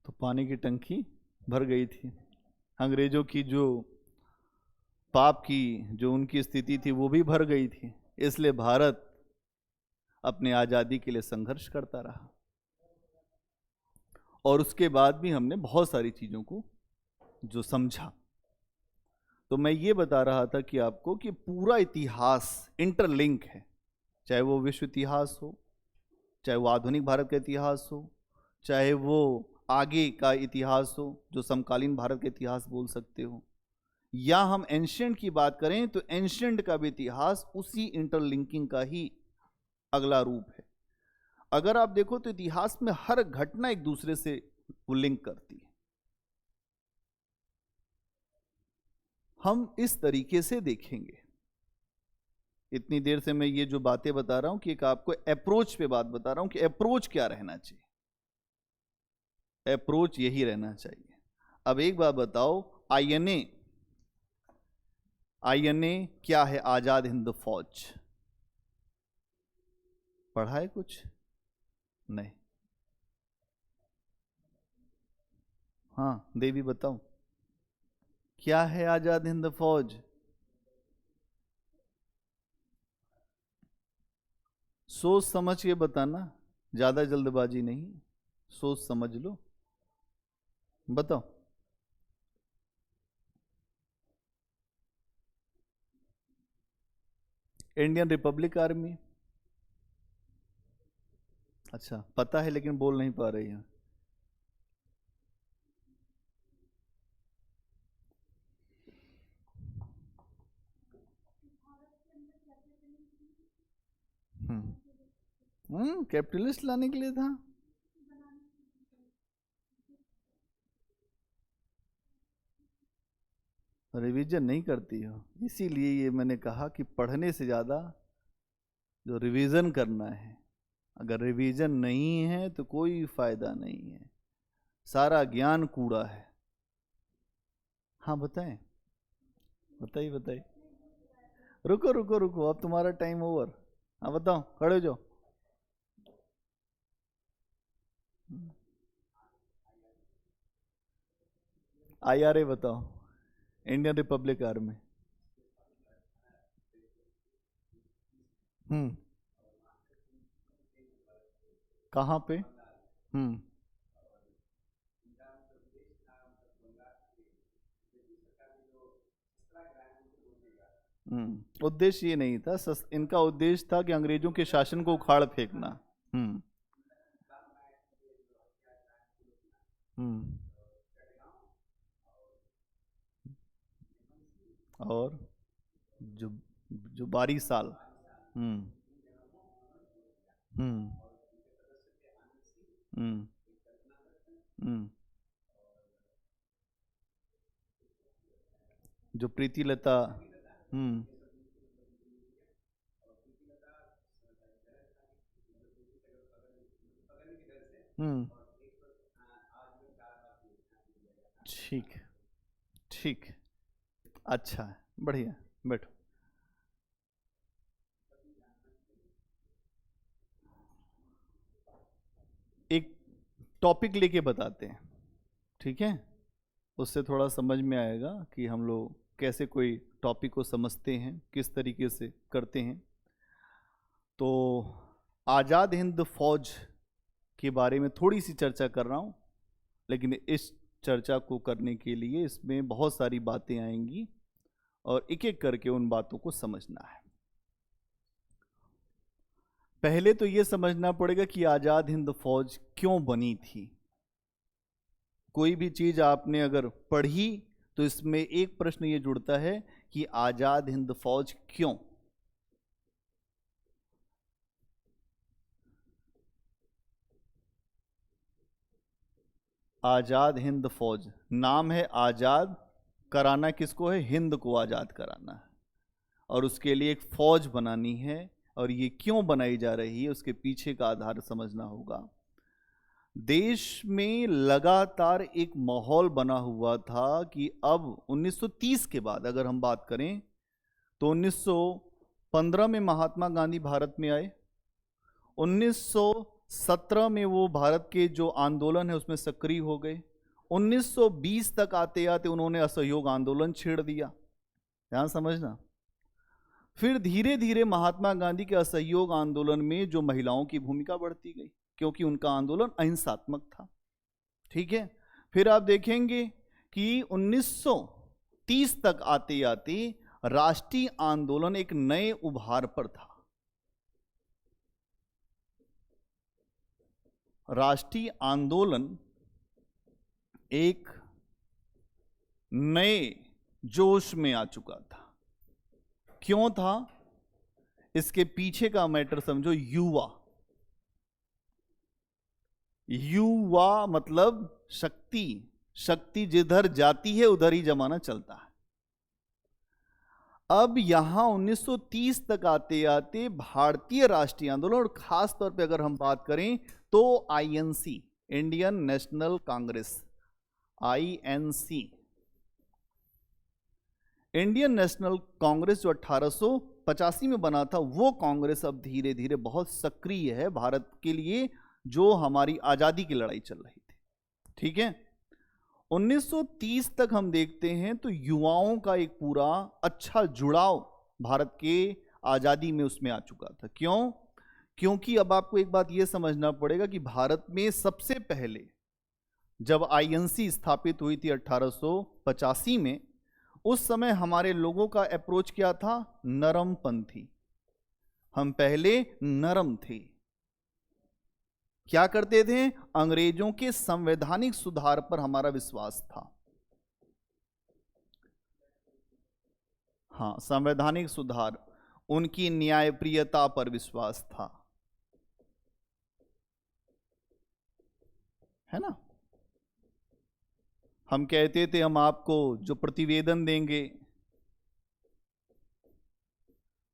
तो पानी की टंकी भर गई थी। अंग्रेजों की जो पाप की जो उनकी स्थिति थी वो भी भर गई थी। इसलिए भारत अपने आज़ादी के लिए संघर्ष करता रहा, और उसके बाद भी हमने बहुत सारी चीज़ों को जो समझा। तो मैं ये बता रहा था कि आपको कि पूरा इतिहास इंटरलिंक है, चाहे वो विश्व इतिहास हो, चाहे वो आधुनिक भारत का इतिहास हो, चाहे वो आगे का इतिहास हो जो समकालीन भारत का इतिहास बोल सकते हो, या हम एंशिएंट की बात करें तो एंशिएंट का भी इतिहास उसी इंटरलिंकिंग का ही अगला रूप है। अगर आप देखो तो इतिहास में हर घटना एक दूसरे से लिंक करती है। हम इस तरीके से देखेंगे। इतनी देर से मैं ये जो बातें बता रहा हूं कि एक आपको अप्रोच पे बात बता रहा हूं कि अप्रोच क्या रहना चाहिए। अप्रोच यही रहना चाहिए। अब एक बात बताओ, आईएनए क्या है? आजाद हिंद फौज। पढ़ा है कुछ? नहीं। हाँ देवी बताओ, क्या है आजाद हिंद फौज? सोच समझ के बताना, ज्यादा जल्दबाजी नहीं, सोच समझ लो, बताओ। Indian Republic army. अच्छा पता है लेकिन बोल नहीं पा रही है। कैपिटलिस्ट लाने के लिए था। रिवीजन नहीं करती हो, इसीलिए ये मैंने कहा कि पढ़ने से ज़्यादा जो रिवीजन करना है। अगर रिवीजन नहीं है तो कोई फायदा नहीं है, सारा ज्ञान कूड़ा है। हाँ बताएं, बताइए बताइए। रुको रुको रुको, अब तुम्हारा टाइम ओवर। हाँ बताओ, खड़े हो जाओ। आईआरए बताओ, इंडियन रिपब्लिक आर्मी। हम्म कहाँ पे? हम्म उद्देश्य ये नहीं था, इनका उद्देश्य था कि अंग्रेजों के शासन को उखाड़ फेंकना। हम्म हम्म और जो जो 12 साल। हम्म हम्म हम्म हम्म जो प्रीति लता हम्म। हम्म। ठीक। ठीक। अच्छा है, बढ़िया। बैठो। एक टॉपिक लेके बताते हैं, ठीक है? उससे थोड़ा समझ में आएगा कि हम लोग कैसे कोई टॉपिक को समझते हैं, किस तरीके से करते हैं। तो आज़ाद हिंद फौज के बारे में थोड़ी सी चर्चा कर रहा हूँ, लेकिन इस चर्चा को करने के लिए इसमें बहुत सारी बातें आएंगी और एक एक करके उन बातों को समझना है। पहले तो ये समझना पड़ेगा कि आज़ाद हिंद फौज क्यों बनी थी। कोई भी चीज आपने अगर पढ़ी तो इसमें एक प्रश्न ये जुड़ता है कि आज़ाद हिंद फौज क्यों। आज़ाद हिंद फौज, नाम है आज़ाद, कराना किसको है? हिंद को आज़ाद कराना है, और उसके लिए एक फौज बनानी है। और ये क्यों बनाई जा रही है, उसके पीछे का आधार समझना होगा। देश में लगातार एक माहौल बना हुआ था कि अब 1930 के बाद अगर हम बात करें तो 1915 में महात्मा गांधी भारत में आए। 1917 में वो भारत के जो आंदोलन है उसमें सक्रिय हो गए। 1920 तक आते आते उन्होंने असहयोग आंदोलन छेड़ दिया, ध्यान समझना। फिर धीरे धीरे महात्मा गांधी के असहयोग आंदोलन में जो महिलाओं की भूमिका बढ़ती गई, क्योंकि उनका आंदोलन अहिंसात्मक था, ठीक है। फिर आप देखेंगे कि 1930 तक आते आते राष्ट्रीय आंदोलन एक नए उभार पर था। राष्ट्रीय आंदोलन एक नए जोश में आ चुका था। क्यों था? इसके पीछे का मैटर समझो। युवा, युवा मतलब शक्ति। शक्ति जिधर जाती है उधर ही जमाना चलता है। अब यहां 1930 तक आते आते भारतीय राष्ट्रीय आंदोलन, और खास तौर पे अगर हम बात करें तो INC, Indian national Congress, INC, Indian national Congress जो 1885 में बना था, वो कांग्रेस अब धीरे धीरे बहुत सक्रिय है भारत के लिए, जो हमारी आजादी की लड़ाई चल रही थी, ठीक है। 1930 तक हम देखते हैं तो युवाओं का एक पूरा अच्छा जुड़ाव भारत के आजादी में उसमें आ चुका था। क्यों? क्योंकि अब आपको एक बात यह समझना पड़ेगा कि भारत में सबसे पहले जब आईएनसी स्थापित हुई थी 1885 में, उस समय हमारे लोगों का अप्रोच क्या था? नरमपंथी। हम पहले नरम थे। क्या करते थे? अंग्रेजों के संवैधानिक सुधार पर हमारा विश्वास था। हाँ, संवैधानिक सुधार, उनकी न्यायप्रियता पर विश्वास था, है ना। हम कहते थे हम आपको जो प्रतिवेदन देंगे,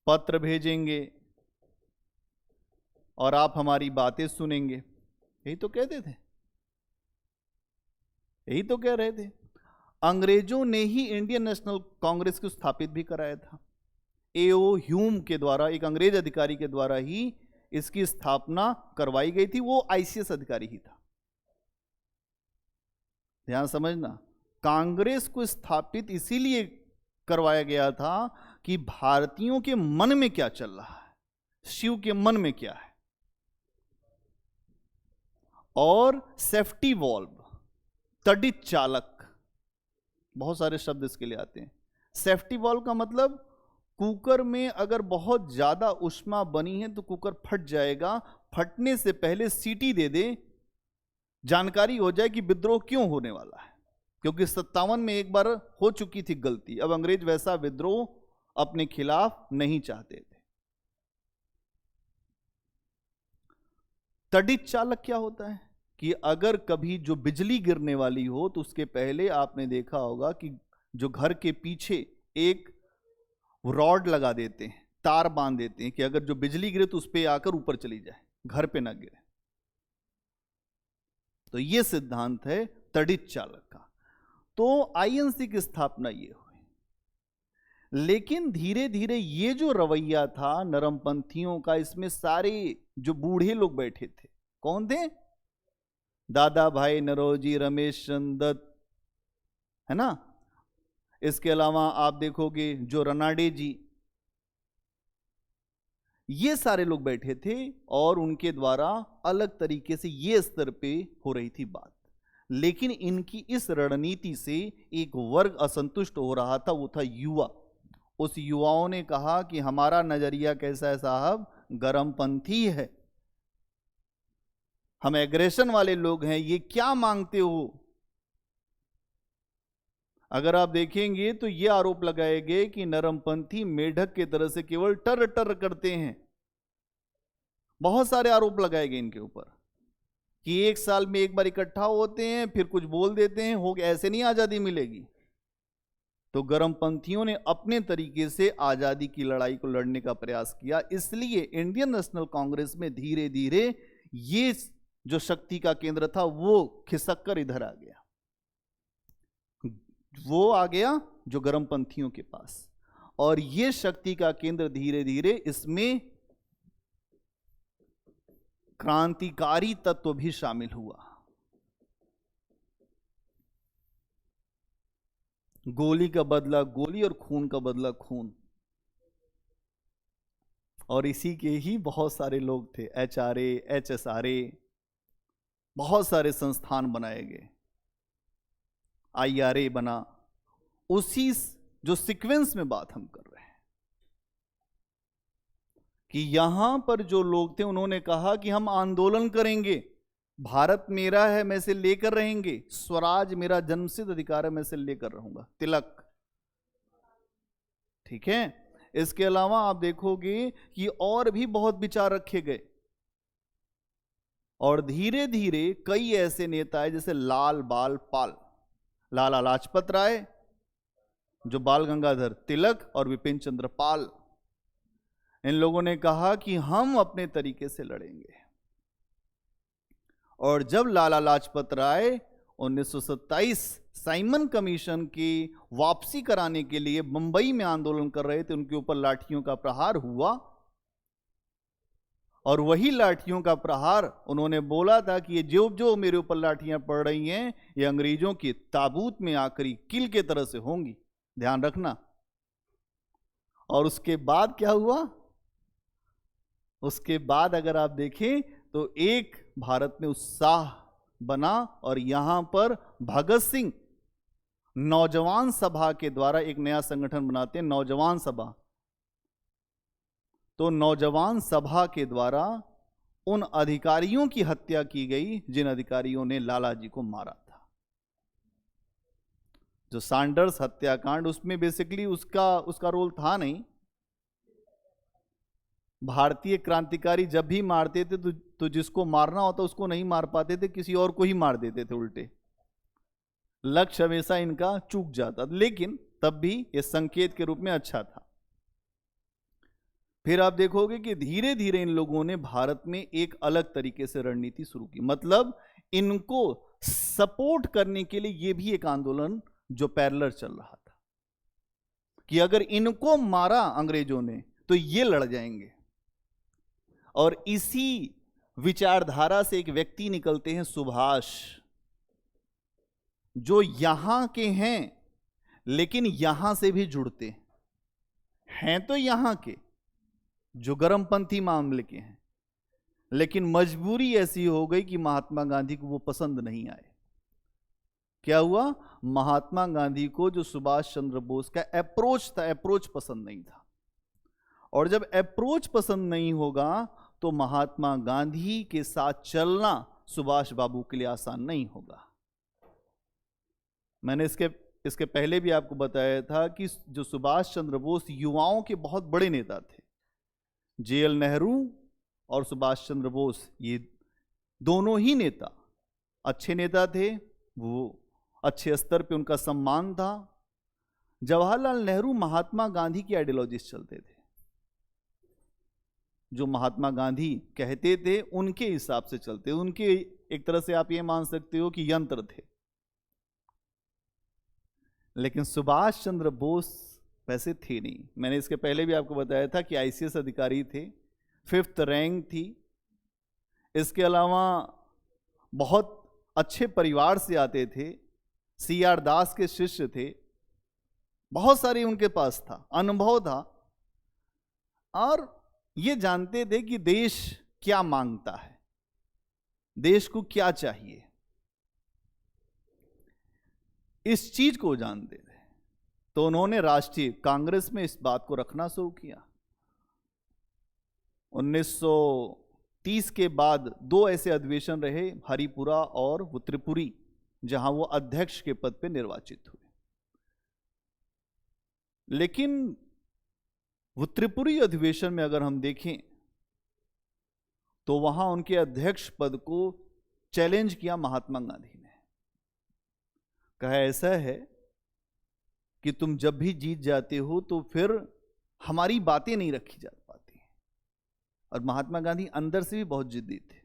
पत्र भेजेंगे और आप हमारी बातें सुनेंगे, यही तो कहते थे, यही तो कह रहे थे। अंग्रेजों ने ही इंडियन नेशनल कांग्रेस को स्थापित भी कराया था। एओ ह्यूम के द्वारा, एक अंग्रेज अधिकारी के द्वारा ही इसकी स्थापना करवाई गई थी। वो आईसीएस अधिकारी ही था, ध्यान समझना। कांग्रेस को स्थापित इसीलिए करवाया गया था कि भारतीयों के मन में क्या चल रहा है, शिव के मन में क्या है। और सेफ्टी वॉल्व, तड़ित चालक, बहुत सारे शब्द इसके लिए आते हैं। सेफ्टी वॉल्व का मतलब कुकर में अगर बहुत ज्यादा ऊष्मा बनी है तो कुकर फट जाएगा, फटने से पहले सीटी दे दे, जानकारी हो जाए कि विद्रोह क्यों होने वाला है, क्योंकि 57 में एक बार हो चुकी थी गलती। अब अंग्रेज वैसा विद्रोह अपने खिलाफ नहीं चाहते थे। तड़ित चालक क्या होता है कि अगर कभी जो बिजली गिरने वाली हो तो उसके पहले आपने देखा होगा कि जो घर के पीछे एक वो रॉड लगा देते हैं, तार बांध देते हैं कि अगर जो बिजली गिरे तो उस पे आकर ऊपर चली जाए, घर पे ना गिरे। तो ये सिद्धांत है तड़ित चालक का। तो आईएनसी की स्थापना ये हुई। लेकिन धीरे धीरे ये जो रवैया था नरमपंथियों का, इसमें सारे जो बूढ़े लोग बैठे थे, कौन थे? दादा भाई नरोजी, रमेश चंद्र दत्त, है ना। इसके अलावा आप देखोगे जो रनाडे जी, ये सारे लोग बैठे थे और उनके द्वारा अलग तरीके से ये स्तर पे हो रही थी बात। लेकिन इनकी इस रणनीति से एक वर्ग असंतुष्ट हो रहा था, वो था युवा। उस युवाओं ने कहा कि हमारा नजरिया कैसा है साहब? गरमपंथी है, हम एग्रेशन वाले लोग हैं, ये क्या मांगते हो? अगर आप देखेंगे तो ये आरोप लगाएंगे कि नरमपंथी मेढक की तरह से केवल टर टर करते हैं। बहुत सारे आरोप लगाए गए इनके ऊपर कि एक साल में एक बार इकट्ठा होते हैं, फिर कुछ बोल देते हैं, हो ऐसे नहीं आजादी मिलेगी। तो गरमपंथियों ने अपने तरीके से आजादी की लड़ाई को लड़ने का प्रयास किया। इसलिए इंडियन नेशनल कांग्रेस में धीरे धीरे ये जो शक्ति का केंद्र था वो खिसक कर इधर आ गया, वो आ गया जो गरमपंथियों के पास। और ये शक्ति का केंद्र धीरे धीरे, इसमें क्रांतिकारी तत्व भी शामिल हुआ। गोली का बदला गोली और खून का बदला खून। और इसी के ही बहुत सारे लोग थे, HRA, HSRA, बहुत सारे संस्थान बनाए गए, IRA बना। उसी जो सीक्वेंस में बात हम कर रहे हैं कि यहां पर जो लोग थे उन्होंने कहा कि हम आंदोलन करेंगे, भारत मेरा है, मैं इसे लेकर रहेंगे, स्वराज मेरा जन्मसिद्ध अधिकार है, मैं इसे लेकर रहूंगा, तिलक। ठीक है। इसके अलावा आप देखोगे कि और भी बहुत विचार रखे गए और धीरे धीरे कई ऐसे नेता है जैसे लाल बाल पाल, लाला लाजपत राय, जो बाल गंगाधर तिलक और विपिन चंद्र पाल, इन लोगों ने कहा कि हम अपने तरीके से लड़ेंगे। और जब लाला लाजपत राय 1927 साइमन कमीशन की वापसी कराने के लिए मुंबई में आंदोलन कर रहे थे, उनके ऊपर लाठियों का प्रहार हुआ। और वही लाठियों का प्रहार उन्होंने बोला था कि ये जो जो मेरे ऊपर लाठियां पड़ रही हैं ये अंग्रेजों की ताबूत में आखिरी किल के तरह से होंगी, ध्यान रखना। और उसके बाद क्या हुआ? उसके बाद अगर आप देखें तो एक भारत में उत्साह बना और यहां पर भगत सिंह नौजवान सभा के द्वारा एक नया संगठन बनाते हैं, नौजवान सभा। तो नौजवान सभा के द्वारा उन अधिकारियों की हत्या की गई जिन अधिकारियों ने लाला जी को मारा था। जो सैंडर्स हत्याकांड, उसमें बेसिकली उसका रोल था नहीं। भारतीय क्रांतिकारी जब भी मारते थे तो जिसको मारना होता उसको नहीं मार पाते थे, किसी और को ही मार देते थे उल्टे। लक्ष्य हमेशा इनका चूक जाता, लेकिन तब भी ये संकेत के रूप में अच्छा था। फिर आप देखोगे कि धीरे धीरे इन लोगों ने भारत में एक अलग तरीके से रणनीति शुरू की। मतलब इनको सपोर्ट करने के लिए ये भी एक आंदोलन जो पैरेलल चल रहा था कि अगर इनको मारा अंग्रेजों ने तो ये लड़ जाएंगे। और इसी विचारधारा से एक व्यक्ति निकलते हैं, सुभाष, जो यहां के हैं लेकिन यहां से भी जुड़ते हैं तो यहां के, जो गरमपंथी मामले के हैं, लेकिन मजबूरी ऐसी हो गई कि महात्मा गांधी को वो पसंद नहीं आए। क्या हुआ? महात्मा गांधी को जो सुभाष चंद्र बोस का अप्रोच था, अप्रोच पसंद नहीं था। और जब अप्रोच पसंद नहीं होगा तो महात्मा गांधी के साथ चलना सुभाष बाबू के लिए आसान नहीं होगा। मैंने इसके पहले भी आपको बताया था कि जो सुभाष चंद्र बोस युवाओं के बहुत बड़े नेता थे। JL नेहरू और सुभाष चंद्र बोस, ये दोनों ही नेता अच्छे नेता थे, वो अच्छे स्तर पे उनका सम्मान था। जवाहरलाल नेहरू महात्मा गांधी की आइडियोलॉजीज चलते थे, जो महात्मा गांधी कहते थे उनके हिसाब से चलते, उनके एक तरह से आप ये मान सकते हो कि यंत्र थे। लेकिन सुभाष चंद्र बोस वैसे थे नहीं। मैंने इसके पहले भी आपको बताया था कि आईसीएस अधिकारी थे, 5th रैंक थी, इसके अलावा बहुत अच्छे परिवार से आते थे, CR दास के शिष्य थे, बहुत सारी उनके पास था, अनुभव था, और ये जानते थे कि देश क्या मांगता है, देश को क्या चाहिए, इस चीज को जानते थे। तो उन्होंने राष्ट्रीय कांग्रेस में इस बात को रखना शुरू किया। 1930 के बाद 2 ऐसे अधिवेशन रहे, हरिपुरा और वो त्रिपुरी, जहां वो अध्यक्ष के पद पे निर्वाचित हुए। लेकिन वो त्रिपुरी अधिवेशन में अगर हम देखें तो वहां उनके अध्यक्ष पद को चैलेंज किया महात्मा गांधी ने। कहा ऐसा है कि तुम जब भी जीत जाते हो तो फिर हमारी बातें नहीं रखी जा पाती। और महात्मा गांधी अंदर से भी बहुत जिद्दी थे।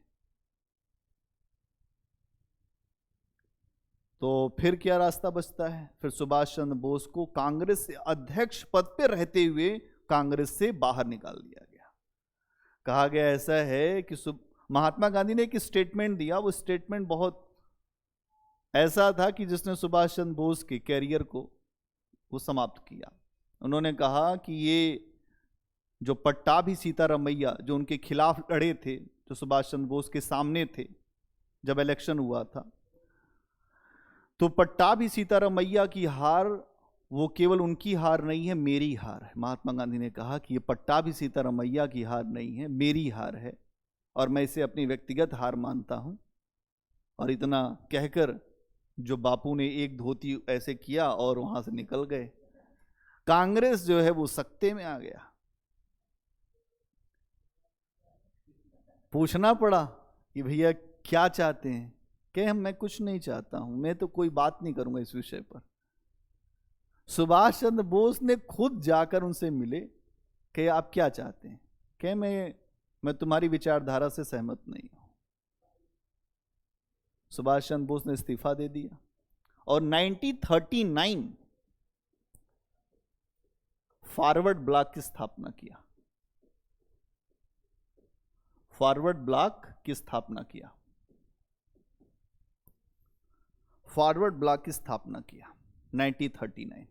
तो फिर क्या रास्ता बचता है? फिर सुभाष चंद्र बोस को कांग्रेस से अध्यक्ष पद पे रहते हुए कांग्रेस से बाहर निकाल दिया गया। कहा गया ऐसा है कि महात्मा गांधी ने एक स्टेटमेंट दिया, वो स्टेटमेंट बहुत ऐसा था कि जिसने सुभाष चंद्र बोस के कैरियर को वो समाप्त किया। उन्होंने कहा कि ये जो पट्टाभी सीतारामैया जो उनके खिलाफ लड़े थे, जो सुभाष चंद्र बोस के सामने थे जब इलेक्शन हुआ था, तो पट्टाभी सीतारामैया की हार वो केवल उनकी हार नहीं है, मेरी हार है। महात्मा गांधी ने कहा कि ये पट्टाभी सीतारामैया की हार नहीं है, मेरी हार है, और मैं इसे अपनी व्यक्तिगत हार मानता हूं। और इतना कहकर जो बापू ने एक धोती ऐसे किया और वहां से निकल गए। कांग्रेस जो है वो सत्ते में आ गया। पूछना पड़ा कि भैया क्या चाहते हैं? कहे मैं कुछ नहीं चाहता हूं, मैं तो कोई बात नहीं करूंगा इस विषय पर। सुभाष चंद्र बोस ने खुद जाकर उनसे मिले, कहे आप क्या चाहते हैं? कहे मैं तुम्हारी विचारधारा से सहमत नहीं हूं। सुभाष चंद्र बोस ने इस्तीफा दे दिया और 1939 फॉरवर्ड ब्लॉक की स्थापना किया। फॉरवर्ड ब्लॉक की स्थापना किया। फॉरवर्ड ब्लॉक की स्थापना किया 1939,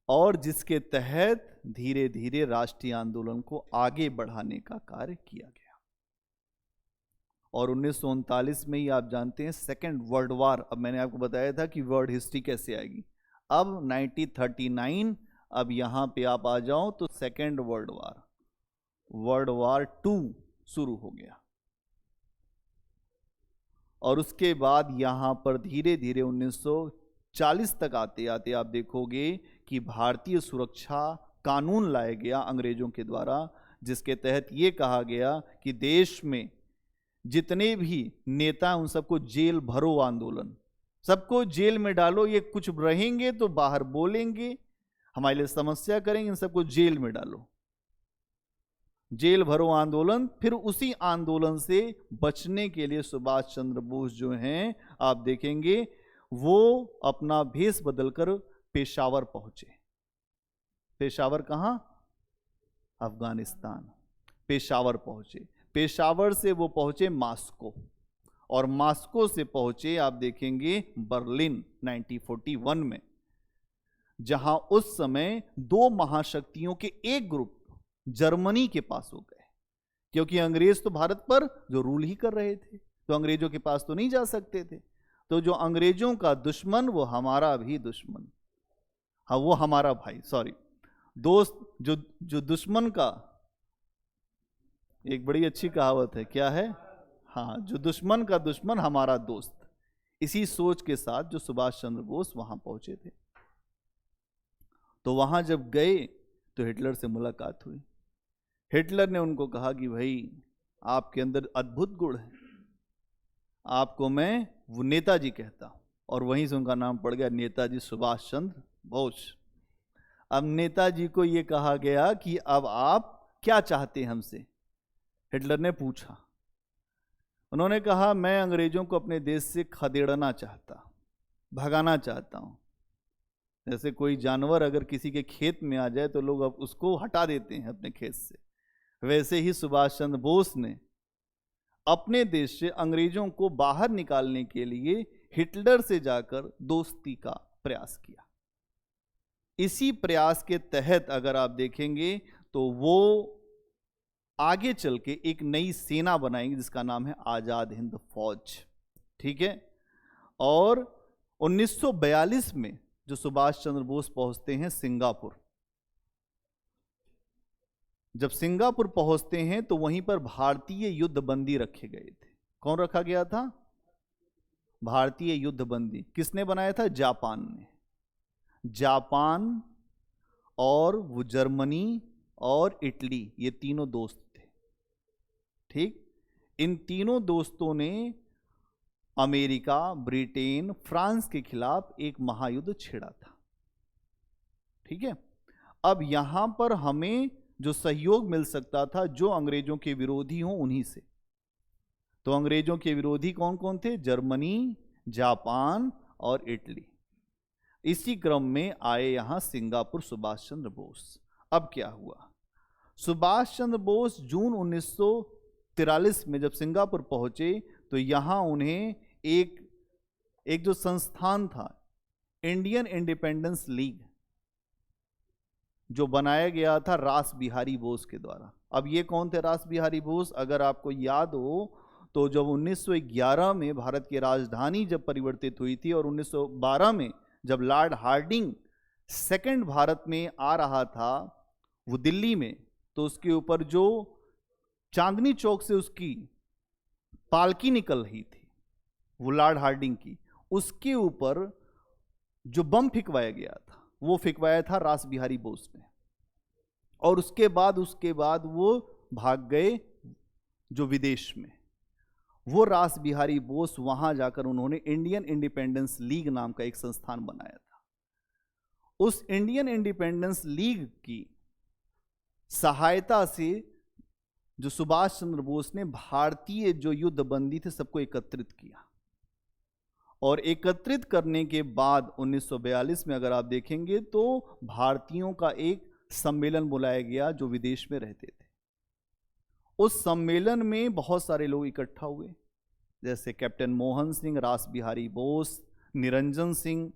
और जिसके तहत धीरे धीरे राष्ट्रीय आंदोलन को आगे बढ़ाने का कार्य किया गया। और 1939 में ही आप जानते हैं सेकेंड वर्ल्ड वॉर। अब मैंने आपको बताया था कि वर्ल्ड हिस्ट्री कैसे आएगी। अब 1939, अब यहां पे आप आ जाओ तो second world war, world war 2 शुरू हो गया। और उसके बाद यहां पर धीरे धीरे 1940 तक आते आते आप देखोगे कि भारतीय सुरक्षा कानून लाया गया अंग्रेजों के द्वारा, जिसके तहत यह कहा गया कि देश में जितने भी नेता उन सबको जेल भरो आंदोलन, सबको जेल में डालो, ये कुछ रहेंगे तो बाहर बोलेंगे, हमारे लिए समस्या करेंगे, इन सबको जेल में डालो। जेल भरो आंदोलन। फिर उसी आंदोलन से बचने के लिए सुभाष चंद्र बोस जो हैं, आप देखेंगे वो अपना भेष बदलकर पेशावर पहुंचे। पेशावर कहां? अफगानिस्तान। पेशावर पहुंचे। पेशावर से वो पहुंचे मास्को, और मास्को से पहुंचे आप देखेंगे बर्लिन 1941 में, जहां उस समय 2 महाशक्तियों के एक ग्रुप जर्मनी के पास हो गए, क्योंकि अंग्रेज तो भारत पर जो रूल ही कर रहे थे, तो अंग्रेजों के पास तो नहीं जा सकते थे। तो जो अंग्रेजों का दुश्मन वो हमारा भी दुश्मन, हाँ वो हमारा भाई, सॉरी दोस्त, जो दुश्मन का, एक बड़ी अच्छी कहावत है, क्या है? हाँ, जो दुश्मन का दुश्मन हमारा दोस्त। इसी सोच के साथ जो सुभाष चंद्र बोस वहां पहुंचे थे। तो वहां जब गए तो हिटलर से मुलाकात हुई। हिटलर ने उनको कहा कि भाई आपके अंदर अद्भुत गुण है, आपको मैं वो नेताजी कहता हूं, और वहीं से उनका नाम पड़ गया नेताजी सुभाष चंद्र बोस। अब नेताजी को यह कहा गया कि अब आप क्या चाहते हैं हमसे? हिटलर ने पूछा। उन्होंने कहा, मैं अंग्रेजों को अपने देश से खदेड़ना चाहता, भगाना चाहता हूं। जैसे कोई जानवर अगर किसी के खेत में आ जाए तो लोग अब उसको हटा देते हैं अपने खेत से, वैसे ही सुभाष चंद्र बोस ने अपने देश से अंग्रेजों को बाहर निकालने के लिए हिटलर से जाकर दोस्ती का प्रयास किया। इसी प्रयास के तहत अगर आप देखेंगे तो वो आगे चल के एक नई सेना बनाएंगे जिसका नाम है आजाद हिंद फौज। ठीक है। और 1942 में जो सुभाष चंद्र बोस पहुंचते हैं सिंगापुर, जब सिंगापुर पहुंचते हैं तो वहीं पर भारतीय युद्ध बंदी रखे गए थे। कौन रखा गया था? भारतीय युद्ध बंदी। किसने बनाया था? जापान ने। जापान और वो जर्मनी और इटली, ये तीनों दोस्त थे। ठीक। इन तीनों दोस्तों ने अमेरिका, ब्रिटेन, फ्रांस के खिलाफ एक महायुद्ध छेड़ा था। ठीक है। अब यहां पर हमें जो सहयोग मिल सकता था, जो अंग्रेजों के विरोधी हों उन्हीं से। तो अंग्रेजों के विरोधी कौन कौन थे? जर्मनी, जापान और इटली। इसी क्रम में आए यहां सिंगापुर सुभाष चंद्र बोस। अब क्या हुआ? सुभाष चंद्र बोस जून 1943 में जब सिंगापुर पहुंचे तो यहां उन्हें एक जो संस्थान था, इंडियन इंडिपेंडेंस लीग, जो बनाया गया था रास बिहारी बोस के द्वारा। अब ये कौन थे रास बिहारी बोस? अगर आपको याद हो तो जब 1911 में भारत की राजधानी जब परिवर्तित हुई थी और 1912 में जब लॉर्ड हार्डिंग सेकंड भारत में आ रहा था वो दिल्ली में, तो उसके ऊपर जो चांदनी चौक से उसकी पालकी निकल रही थी वो लॉर्ड हार्डिंग की, उसके ऊपर जो बम फिकवाया गया था वो फिकवाया था रास बिहारी बोस ने। और उसके बाद वो भाग गए जो विदेश में। वो रास बिहारी बोस वहां जाकर उन्होंने इंडियन इंडिपेंडेंस लीग नाम का एक संस्थान बनाया था। उस इंडियन इंडिपेंडेंस लीग की सहायता से जो सुभाष चंद्र बोस ने भारतीय जो युद्ध बंदी थे सबको एकत्रित किया। और एकत्रित करने के बाद 1942 में अगर आप देखेंगे तो भारतीयों का एक सम्मेलन बुलाया गया जो विदेश में रहते थे। उस सम्मेलन में बहुत सारे लोग इकट्ठा हुए, जैसे कैप्टन मोहन सिंह, रास बिहारी बोस, निरंजन सिंह।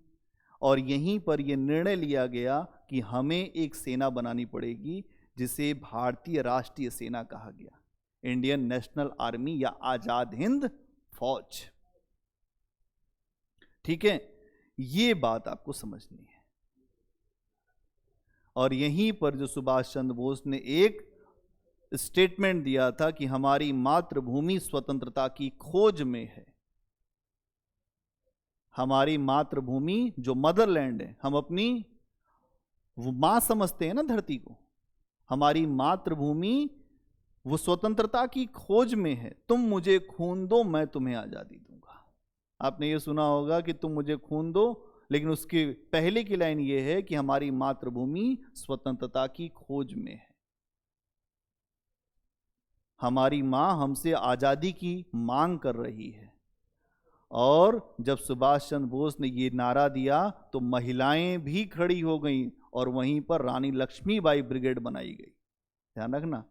और यहीं पर यह निर्णय लिया गया कि हमें एक सेना बनानी पड़ेगी जिसे भारतीय राष्ट्रीय सेना कहा गया, इंडियन नेशनल आर्मी या आजाद हिंद फौज। ठीक है। ये बात आपको समझनी है। और यहीं पर जो सुभाष चंद्र बोस ने एक स्टेटमेंट दिया था कि हमारी मातृभूमि स्वतंत्रता की खोज में है। हमारी मातृभूमि जो मदरलैंड है, हम अपनी वो मां समझते हैं ना धरती को, हमारी मातृभूमि वो स्वतंत्रता की खोज में है। तुम मुझे खून दो, मैं तुम्हें आजादी दूंगा। आपने ये सुना होगा कि तुम मुझे खून दो, लेकिन उसके पहले की लाइन ये है कि हमारी मातृभूमि स्वतंत्रता की खोज में है। हमारी मां हमसे आजादी की मांग कर रही है। और जब सुभाष चंद्र बोस ने ये नारा दिया तो महिलाएं भी खड़ी हो गईं और वहीं पर रानी लक्ष्मीबाई ब्रिगेड बनाई गई। ध्यान रखना,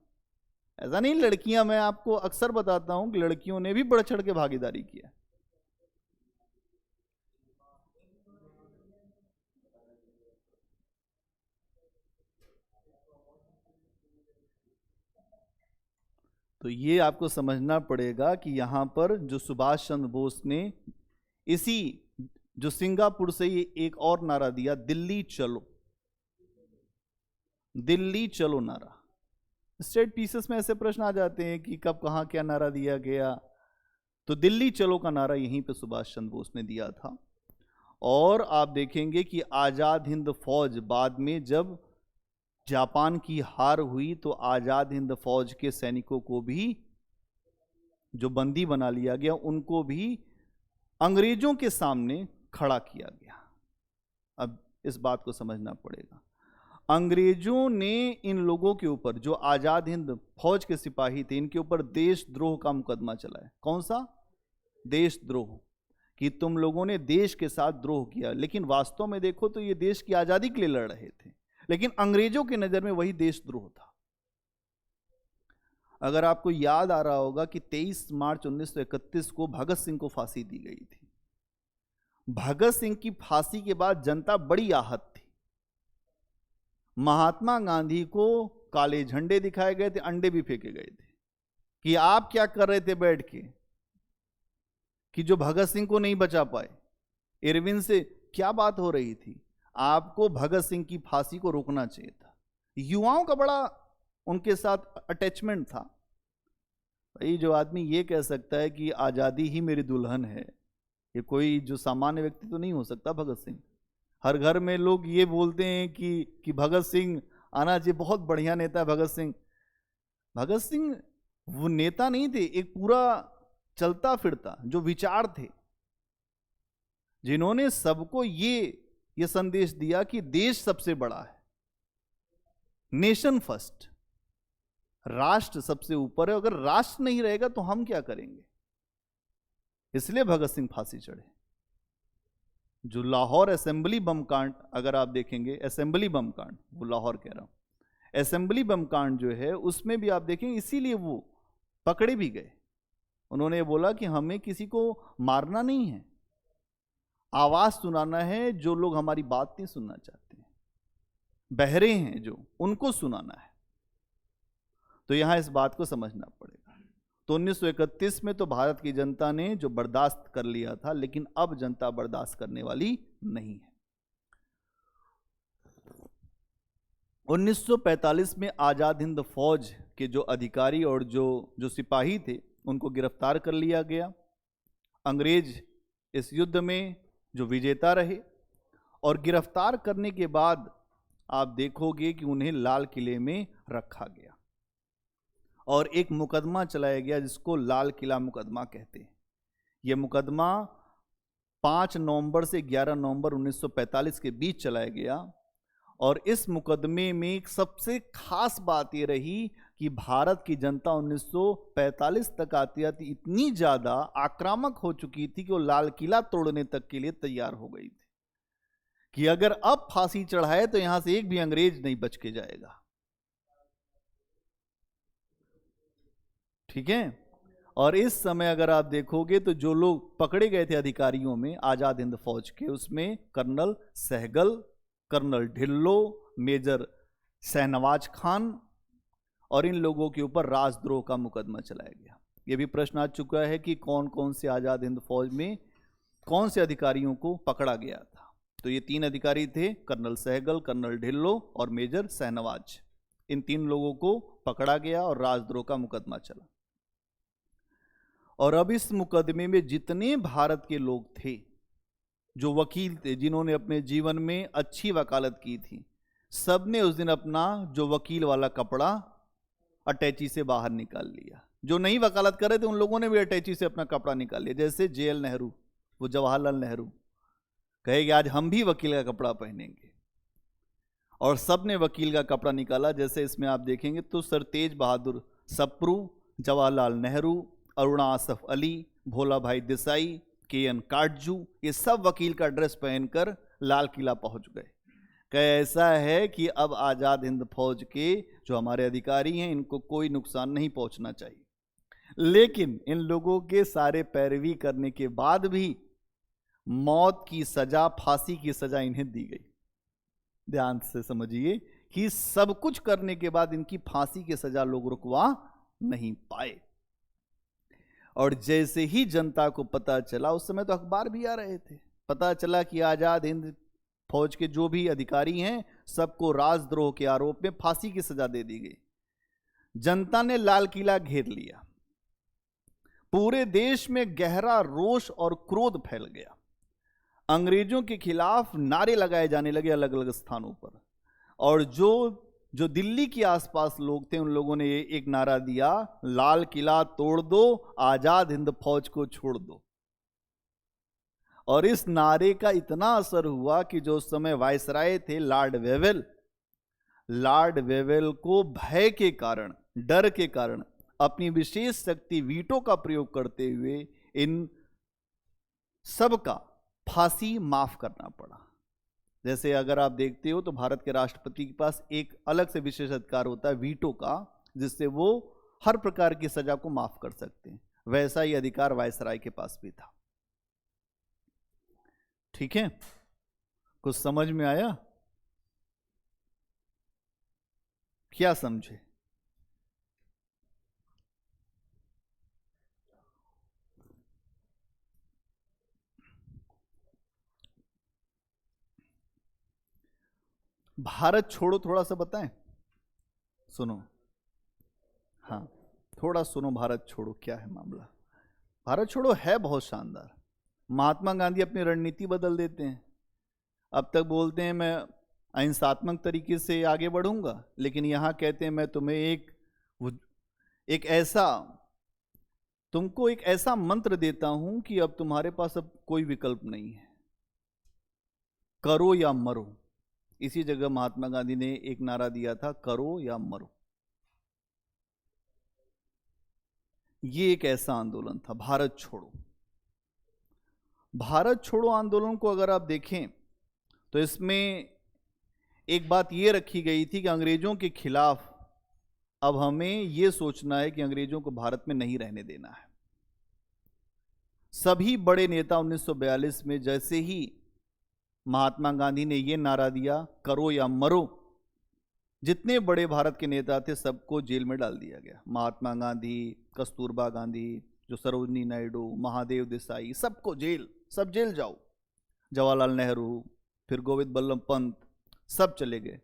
ऐसा नहीं लड़कियां, मैं आपको अक्सर बताता हूं कि लड़कियों ने भी बढ़ चढ़ के भागीदारी किया। तो ये आपको समझना पड़ेगा कि यहां पर जो सुभाष चंद्र बोस ने इसी जो सिंगापुर से ये एक और नारा दिया, दिल्ली चलो, दिल्ली चलो नारा। स्टेट पीसेस में ऐसे प्रश्न आ जाते हैं कि कब कहां क्या नारा दिया गया, तो दिल्ली चलो का नारा यहीं पे सुभाष चंद्र बोस ने दिया था। और आप देखेंगे कि आजाद हिंद फौज बाद में जब जापान की हार हुई तो आजाद हिंद फौज के सैनिकों को भी जो बंदी बना लिया गया, उनको भी अंग्रेजों के सामने खड़ा किया गया। अब इस बात को समझना पड़ेगा। अंग्रेजों ने इन लोगों के ऊपर, जो आजाद हिंद फौज के सिपाही थे, इनके ऊपर देशद्रोह का मुकदमा चलाया। कौन सा? देशद्रोह, कि तुम लोगों ने देश के साथ द्रोह किया। लेकिन वास्तव में देखो तो ये देश की आजादी के लिए लड़ रहे थे, लेकिन अंग्रेजों की नजर में वही देशद्रोह था। अगर आपको याद आ रहा होगा कि 23 मार्च 1931 को भगत सिंह को फांसी दी गई थी। भगत सिंह की फांसी के बाद जनता बड़ी आहत थी। महात्मा गांधी को काले झंडे दिखाए गए थे, अंडे भी फेंके गए थे कि आप क्या कर रहे थे बैठ के, कि जो भगत सिंह को नहीं बचा पाए। इरविन से क्या बात हो रही थी? आपको भगत सिंह की फांसी को रोकना चाहिए था। युवाओं का बड़ा उनके साथ अटैचमेंट था। भाई, जो आदमी ये कह सकता है कि आजादी ही मेरी दुल्हन है, ये कोई जो सामान्य व्यक्ति तो नहीं हो सकता। भगत सिंह, हर घर में लोग ये बोलते हैं कि भगत सिंह आना चाहिए, बहुत बढ़िया नेता है भगत सिंह। भगत सिंह वो नेता नहीं थे, एक पूरा चलता फिरता जो विचार थे, जिन्होंने सबको ये संदेश दिया कि देश सबसे बड़ा है, नेशन फर्स्ट, राष्ट्र सबसे ऊपर है। अगर राष्ट्र नहीं रहेगा तो हम क्या करेंगे? इसलिए भगत सिंह फांसी चढ़े। जो लाहौर असेंबली बम कांड, अगर आप देखेंगे, असेंबली बम कांड, वो लाहौर कह रहा हूं, असेंबली बम कांड जो है उसमें भी आप देखेंगे, इसीलिए वो पकड़े भी गए। उन्होंने बोला कि हमें किसी को मारना नहीं है, आवाज सुनाना है। जो लोग हमारी बात नहीं सुनना चाहते हैं, बहरे हैं जो, उनको सुनाना है। तो यहां इस बात को समझना पड़ेगा। तो 1931 में तो भारत की जनता ने जो बर्दाश्त कर लिया था, लेकिन अब जनता बर्दाश्त करने वाली नहीं है। 1945 में आजाद हिंद फौज के जो अधिकारी और जो सिपाही थे, उनको गिरफ्तार कर लिया गया। अंग्रेज इस युद्ध में जो विजेता रहे, और गिरफ्तार करने के बाद आप देखोगे कि उन्हें लाल किले में रखा गया और एक मुकदमा चलाया गया जिसको लाल किला मुकदमा कहते हैं। यह मुकदमा 5 नवंबर से 11 नवंबर 1945 के बीच चलाया गया। और इस मुकदमे में एक सबसे खास बात यह रही कि भारत की जनता 1945 तक आती आती इतनी ज्यादा आक्रामक हो चुकी थी कि वो लाल किला तोड़ने तक के लिए तैयार हो गई थी कि अगर अब फांसी चढ़ाए तो यहां से एक भी अंग्रेज नहीं बच के जाएगा। ठीक है। और इस समय अगर आप देखोगे तो जो लोग पकड़े गए थे अधिकारियों में आजाद हिंद फौज के, उसमें Colonel Sehgal, Colonel Dhillon, Major Shahnawaz Khan, और इन लोगों के ऊपर राजद्रोह का मुकदमा चलाया गया। यह भी प्रश्न आ चुका है कि कौन कौन से आजाद हिंद फौज में कौन से अधिकारियों को पकड़ा गया था। तो ये 3 अधिकारी थे, कर्नल सहगल, कर्नल ढिल्लो और मेजर शहनवाज। इन 3 लोगों को पकड़ा गया और राजद्रोह का मुकदमा चला। और अब इस मुकदमे में जितने भारत के लोग थे, जो वकील थे, जिन्होंने अपने जीवन में अच्छी वकालत की थी, सब ने उस दिन अपना जो वकील वाला कपड़ा अटैची से बाहर निकाल लिया। जो नहीं वकालत कर रहे थे उन लोगों ने भी अटैची से अपना कपड़ा निकाल लिया। जैसे जेएल नेहरू, वो जवाहरलाल नेहरू कहेंगे आज हम भी वकील का कपड़ा पहनेंगे, और सब ने वकील का कपड़ा निकाला। जैसे इसमें आप देखेंगे तो सर तेज बहादुर सप्रू, जवाहरलाल नेहरू, अरुणा आसफ अली, भोला भाई देसाई, केएन काटजू, ये सब वकील का ड्रेस पहनकर लाल किला पहुंच गए। ऐसा है कि अब आजाद हिंद फौज के जो हमारे अधिकारी हैं, इनको कोई नुकसान नहीं पहुंचना चाहिए। लेकिन इन लोगों के सारे पैरवी करने के बाद भी मौत की सजा, फांसी की सजा इन्हें दी गई। ध्यान से समझिए कि सब कुछ करने के बाद इनकी फांसी की सजा लोग रुकवा नहीं पाए। और जैसे ही जनता को पता चला, उस समय तो अखबार भी आ रहे थे, पता चला कि आजाद हिंद फौज के जो भी अधिकारी हैं सबको राजद्रोह के आरोप में फांसी की सजा दे दी गई। जनता ने लाल किला घेर लिया। पूरे देश में गहरा रोष और क्रोध फैल गया। अंग्रेजों के खिलाफ नारे लगाए जाने लगे अलग अलग स्थानों पर। और जो दिल्ली के आसपास लोग थे, उन लोगों ने एक नारा दिया, लाल किला तोड़ दो, आजाद हिंद फौज को छोड़ दो। और इस नारे का इतना असर हुआ कि जो उस समय वायसराय थे लॉर्ड वेवेल को भय के कारण, डर के कारण अपनी विशेष शक्ति वीटो का प्रयोग करते हुए इन सबका फांसी माफ करना पड़ा। जैसे अगर आप देखते हो तो भारत के राष्ट्रपति के पास एक अलग से विशेष अधिकार होता है वीटो का, जिससे वो हर प्रकार की सजा को माफ कर सकते हैं। वैसा ही अधिकार वायसराय के पास भी था। ठीक है, कुछ समझ में आया? क्या समझे? भारत छोड़ो थोड़ा सा बताएं, सुनो। हाँ, थोड़ा सुनो, भारत छोड़ो क्या है मामला। भारत छोड़ो है बहुत शानदार। महात्मा गांधी अपनी रणनीति बदल देते हैं। अब तक बोलते हैं मैं अहिंसात्मक तरीके से आगे बढ़ूंगा, लेकिन यहां कहते हैं मैं तुम्हें तुमको एक ऐसा मंत्र देता हूं कि अब तुम्हारे पास अब कोई विकल्प नहीं है, करो या मरो। इसी जगह महात्मा गांधी ने एक नारा दिया था, करो या मरो। ये एक ऐसा आंदोलन था, भारत छोड़ो। भारत छोड़ो आंदोलन को अगर आप देखें तो इसमें एक बात ये रखी गई थी कि अंग्रेजों के खिलाफ अब हमें यह सोचना है कि अंग्रेजों को भारत में नहीं रहने देना है। सभी बड़े नेता 1942 में जैसे ही महात्मा गांधी ने यह नारा दिया, करो या मरो, जितने बड़े भारत के नेता थे सबको जेल में डाल दिया गया। महात्मा गांधी, कस्तूरबा गांधी, जो सरोजनी नायडू, महादेव देसाई, सबको जेल, सब जेल जाओ। जवाहरलाल नेहरू, फिर गोविंद बल्लभ पंत, सब चले गए।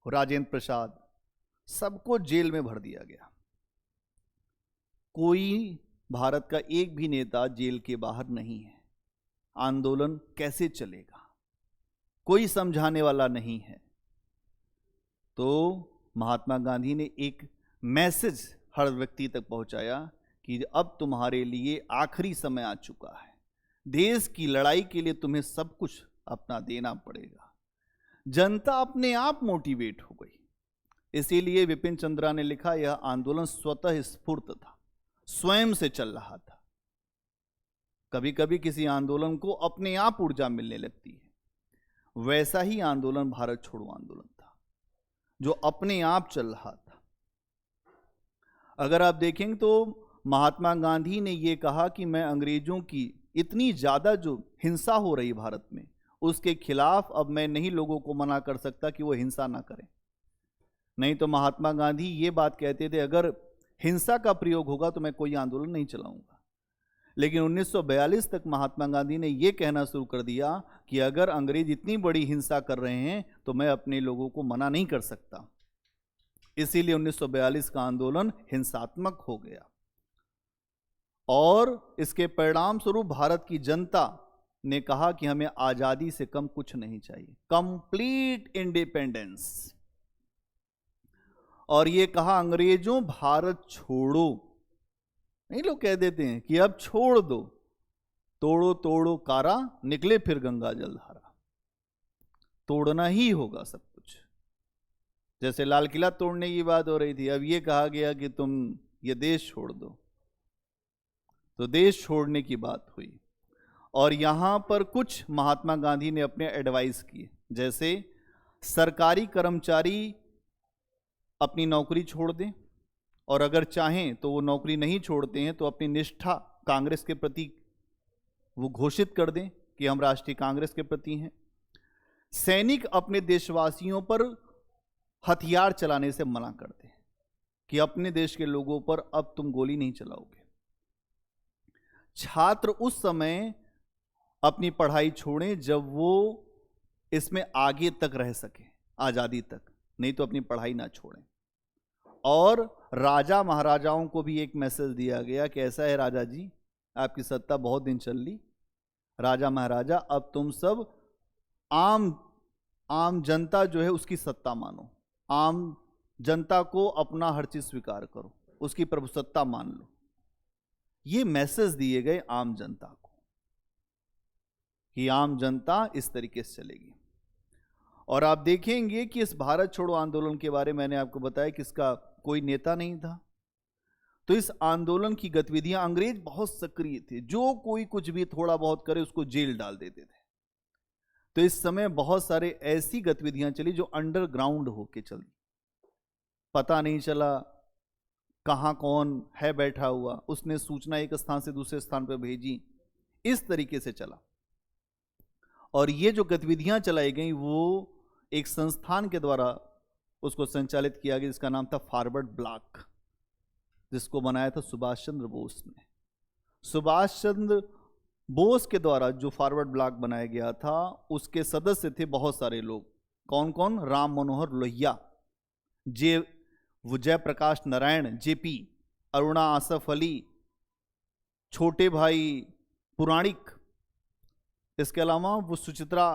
राजेंद्र प्रसाद, सबको जेल में भर दिया गया। कोई भारत का एक भी नेता जेल के बाहर नहीं है। आंदोलन कैसे चलेगा, कोई समझाने वाला नहीं है। तो महात्मा गांधी ने एक मैसेज हर व्यक्ति तक पहुंचाया कि अब तुम्हारे लिए आखिरी समय आ चुका है। देश की लड़ाई के लिए तुम्हें सब कुछ अपना देना पड़ेगा। जनता अपने आप मोटिवेट हो गई। इसीलिए विपिन चंद्रा ने लिखा, यह आंदोलन स्वतः स्फूर्त था, स्वयं से चल रहा था। कभी कभी किसी आंदोलन को अपने आप ऊर्जा मिलने लगती है। वैसा ही आंदोलन भारत छोड़ो आंदोलन था, जो अपने आप चल रहा था। अगर आप देखेंगे तो महात्मा गांधी ने यह कहा कि मैं अंग्रेजों की इतनी ज्यादा जो हिंसा हो रही भारत में, उसके खिलाफ अब मैं नहीं लोगों को मना कर सकता कि वो हिंसा ना करें। नहीं तो महात्मा गांधी ये बात कहते थे, अगर हिंसा का प्रयोग होगा तो मैं कोई आंदोलन नहीं चलाऊंगा। लेकिन 1942 तक महात्मा गांधी ने यह कहना शुरू कर दिया कि अगर अंग्रेज इतनी बड़ी हिंसा कर रहे हैं तो मैं अपने लोगों को मना नहीं कर सकता। इसीलिए 1942 का आंदोलन हिंसात्मक हो गया और इसके परिणाम स्वरूप भारत की जनता ने कहा कि हमें आजादी से कम कुछ नहीं चाहिए, कंप्लीट इंडिपेंडेंस। और ये कहा अंग्रेजों भारत छोड़ो। नहीं, लोग कह देते हैं कि अब छोड़ दो, तोड़ो तोड़ो कारा, निकले फिर गंगा जलधारा। तोड़ना ही होगा सब कुछ। जैसे लाल किला तोड़ने की बात हो रही थी, अब ये कहा गया कि तुम ये देश छोड़ दो, तो देश छोड़ने की बात हुई। और यहां पर कुछ महात्मा गांधी ने अपने एडवाइस किए, जैसे सरकारी कर्मचारी अपनी नौकरी छोड़ दें, और अगर चाहें तो वो नौकरी नहीं छोड़ते हैं तो अपनी निष्ठा कांग्रेस के प्रति वो घोषित कर दें कि हम राष्ट्रीय कांग्रेस के प्रति हैं। सैनिक अपने देशवासियों पर हथियार चलाने से मना कर दें कि अपने देश के लोगों पर अब तुम गोली नहीं चलाओगे। छात्र उस समय अपनी पढ़ाई छोड़ें जब वो इसमें आगे तक रह सके, आजादी तक, नहीं तो अपनी पढ़ाई ना छोड़ें। और राजा महाराजाओं को भी एक मैसेज दिया गया कि ऐसा है राजा जी, आपकी सत्ता बहुत दिन चल ली, राजा महाराजा अब तुम सब आम जनता जो है उसकी सत्ता मानो, आम जनता को अपना हर चीज स्वीकार करो, उसकी प्रभुसत्ता मान लो। ये मैसेज दिए गए आम जनता को। कि आम जनता इस तरीके से चलेगी। और आप देखेंगे कि इस भारत छोड़ो आंदोलन के बारे में मैंने आपको बताया कि इसका कोई नेता नहीं था। तो इस आंदोलन की गतिविधियां, अंग्रेज बहुत सक्रिय थे, जो कोई कुछ भी थोड़ा बहुत करे उसको जेल डाल देते थे। तो इस समय बहुत सारे ऐसी गतिविधियां चली जो अंडरग्राउंड होके चली, पता नहीं चला कहां कौन है बैठा हुआ, उसने सूचना एक स्थान से दूसरे स्थान पर भेजी, इस तरीके से चला। और ये जो गतिविधियां चलाई गई वो एक संस्थान के द्वारा उसको संचालित किया गया, जिसका नाम था फॉरवर्ड ब्लॉक, जिसको बनाया था सुभाष चंद्र बोस ने। सुभाष चंद्र बोस के द्वारा जो फॉरवर्ड ब्लॉक बनाया गया था, उसके सदस्य थे बहुत सारे लोग। कौन कौन? राम मनोहर लोहिया, जय प्रकाश नारायण जेपी, अरुणा आसफ अली, छोटे भाई पुराणिक, इसके अलावा वो सुचित्रा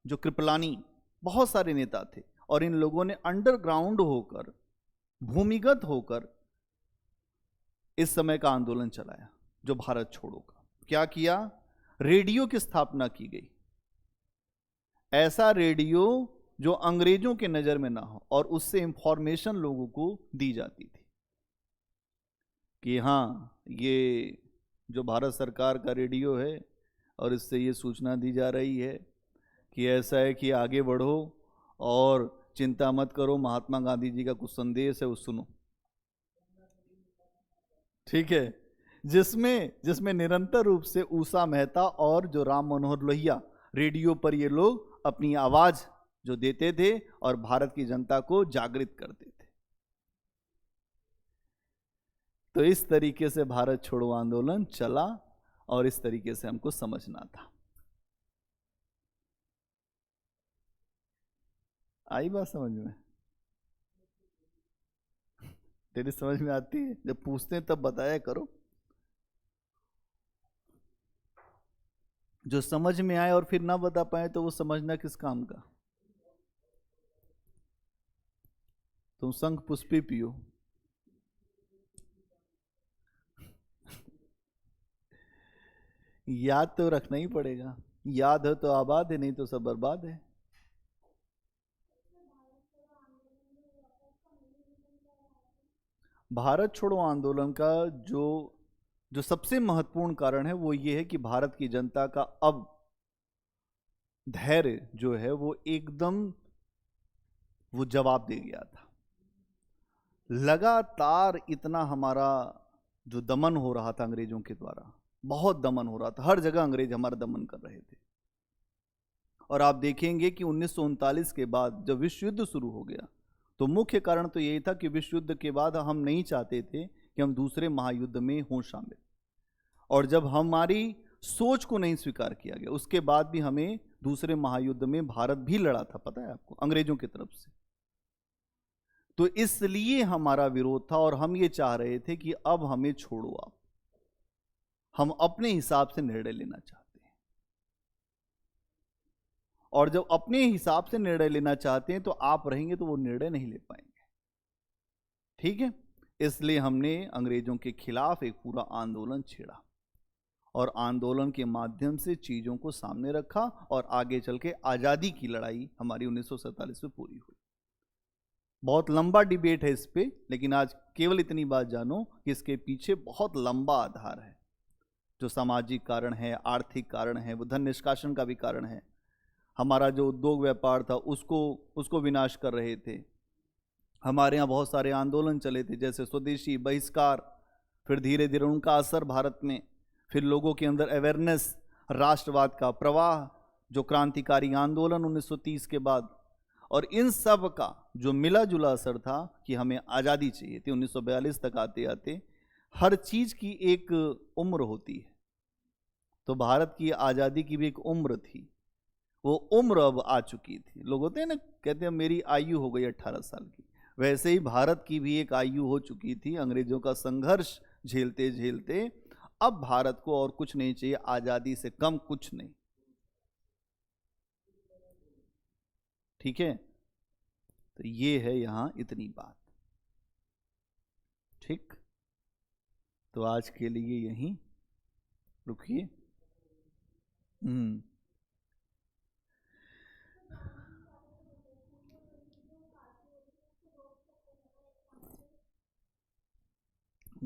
जो कृपलानी, बहुत सारे नेता थे। और इन लोगों ने अंडरग्राउंड होकर, भूमिगत होकर इस समय का आंदोलन चलाया जो भारत छोड़ो का। क्या किया? रेडियो की स्थापना की गई, ऐसा रेडियो जो अंग्रेजों के नजर में ना हो और उससे इंफॉर्मेशन लोगों को दी जाती थी कि हाँ, ये जो भारत सरकार का रेडियो है और इससे ये सूचना दी जा रही है कि ऐसा है कि आगे बढ़ो और चिंता मत करो, महात्मा गांधी जी का कुछ संदेश है वो सुनो। ठीक है, जिसमें निरंतर रूप से उषा मेहता और जो राम मनोहर लोहिया, रेडियो पर ये लोग अपनी आवाज जो देते थे और भारत की जनता को जागृत करते थे। तो इस तरीके से भारत छोड़ो आंदोलन चला और इस तरीके से हमको समझना था। आई बात समझ में? तेरी समझ में आती है? जब पूछते हैं तब बताया करो, जो समझ में आए और फिर ना बता पाए तो वो समझना किस काम का। तुम शंख पुष्पी पियो। याद तो रखना ही पड़ेगा, याद है तो आबाद है, नहीं तो सब बर्बाद है। भारत छोड़ो आंदोलन का जो जो सबसे महत्वपूर्ण कारण है वो ये है कि भारत की जनता का अब धैर्य जो है वो एकदम वो जवाब दे गया था। लगातार इतना हमारा जो दमन हो रहा था अंग्रेजों के द्वारा, बहुत दमन हो रहा था, हर जगह अंग्रेज हमारा दमन कर रहे थे। और आप देखेंगे कि 1939 के बाद जब विश्व युद्ध शुरू हो गया तो मुख्य कारण तो यही था कि विश्व युद्ध के बाद हम नहीं चाहते थे कि हम दूसरे महायुद्ध में हों शामिल। और जब हमारी सोच को नहीं स्वीकार किया गया, उसके बाद भी हमें दूसरे महायुद्ध में भारत भी लड़ा था, पता है आपको, अंग्रेजों की तरफ से। तो इसलिए हमारा विरोध था और हम ये चाह रहे थे कि अब हमें छोड़ो, आप, हम अपने हिसाब से निर्णय लेना चाहते हैं। और जब अपने हिसाब से निर्णय लेना चाहते हैं तो आप रहेंगे तो वो निर्णय नहीं ले पाएंगे। ठीक है, इसलिए हमने अंग्रेजों के खिलाफ एक पूरा आंदोलन छेड़ा और आंदोलन के माध्यम से चीजों को सामने रखा और आगे चल के आजादी की लड़ाई हमारी 1947 में पूरी हुई। बहुत लंबा डिबेट है इस पे, लेकिन आज केवल इतनी बात जानो कि इसके पीछे बहुत लंबा आधार है। जो सामाजिक कारण है, आर्थिक कारण है, वो धन निष्कासन का भी कारण है। हमारा जो उद्योग व्यापार था उसको विनाश कर रहे थे। हमारे यहाँ बहुत सारे आंदोलन चले थे, जैसे स्वदेशी बहिष्कार, फिर धीरे धीरे उनका असर भारत में, फिर लोगों के अंदर अवेयरनेस, राष्ट्रवाद का प्रवाह, जो क्रांतिकारी आंदोलन 1930 के बाद, और इन सब का जो मिला जुला असर था कि हमें आज़ादी चाहिए थी। 1942 तक आते आते हर चीज़ की एक उम्र होती है, तो भारत की आज़ादी की भी एक उम्र थी, वो उम्र अब आ चुकी थी। लोग होते हैं ना, कहते हैं मेरी आयु हो गई 18 साल की, वैसे ही भारत की भी एक आयु हो चुकी थी। अंग्रेजों का संघर्ष झेलते झेलते अब भारत को और कुछ नहीं चाहिए, आज़ादी से कम कुछ नहीं। ठीक है, तो ये है यहां इतनी बात। ठीक, तो आज के लिए यहीं रुकिए।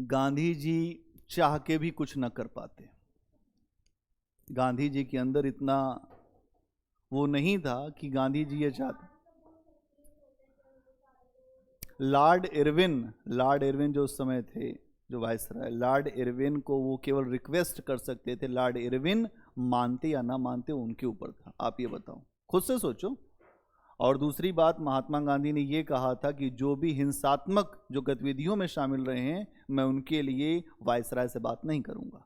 गांधी जी चाह के भी कुछ न कर पाते। गांधी जी के अंदर इतना वो नहीं था कि गांधी जी ये चाहते। लॉर्ड इरविन जो उस समय थे, जो वायसराय, लॉर्ड इरविन को वो केवल रिक्वेस्ट कर सकते थे। लॉर्ड इरविन मानते या ना मानते उनके ऊपर था। आप ये बताओ, खुद से सोचो। और दूसरी बात, महात्मा गांधी ने ये कहा था कि जो भी हिंसात्मक जो गतिविधियों में शामिल रहे हैं, मैं उनके लिए वायसराय से बात नहीं करूंगा।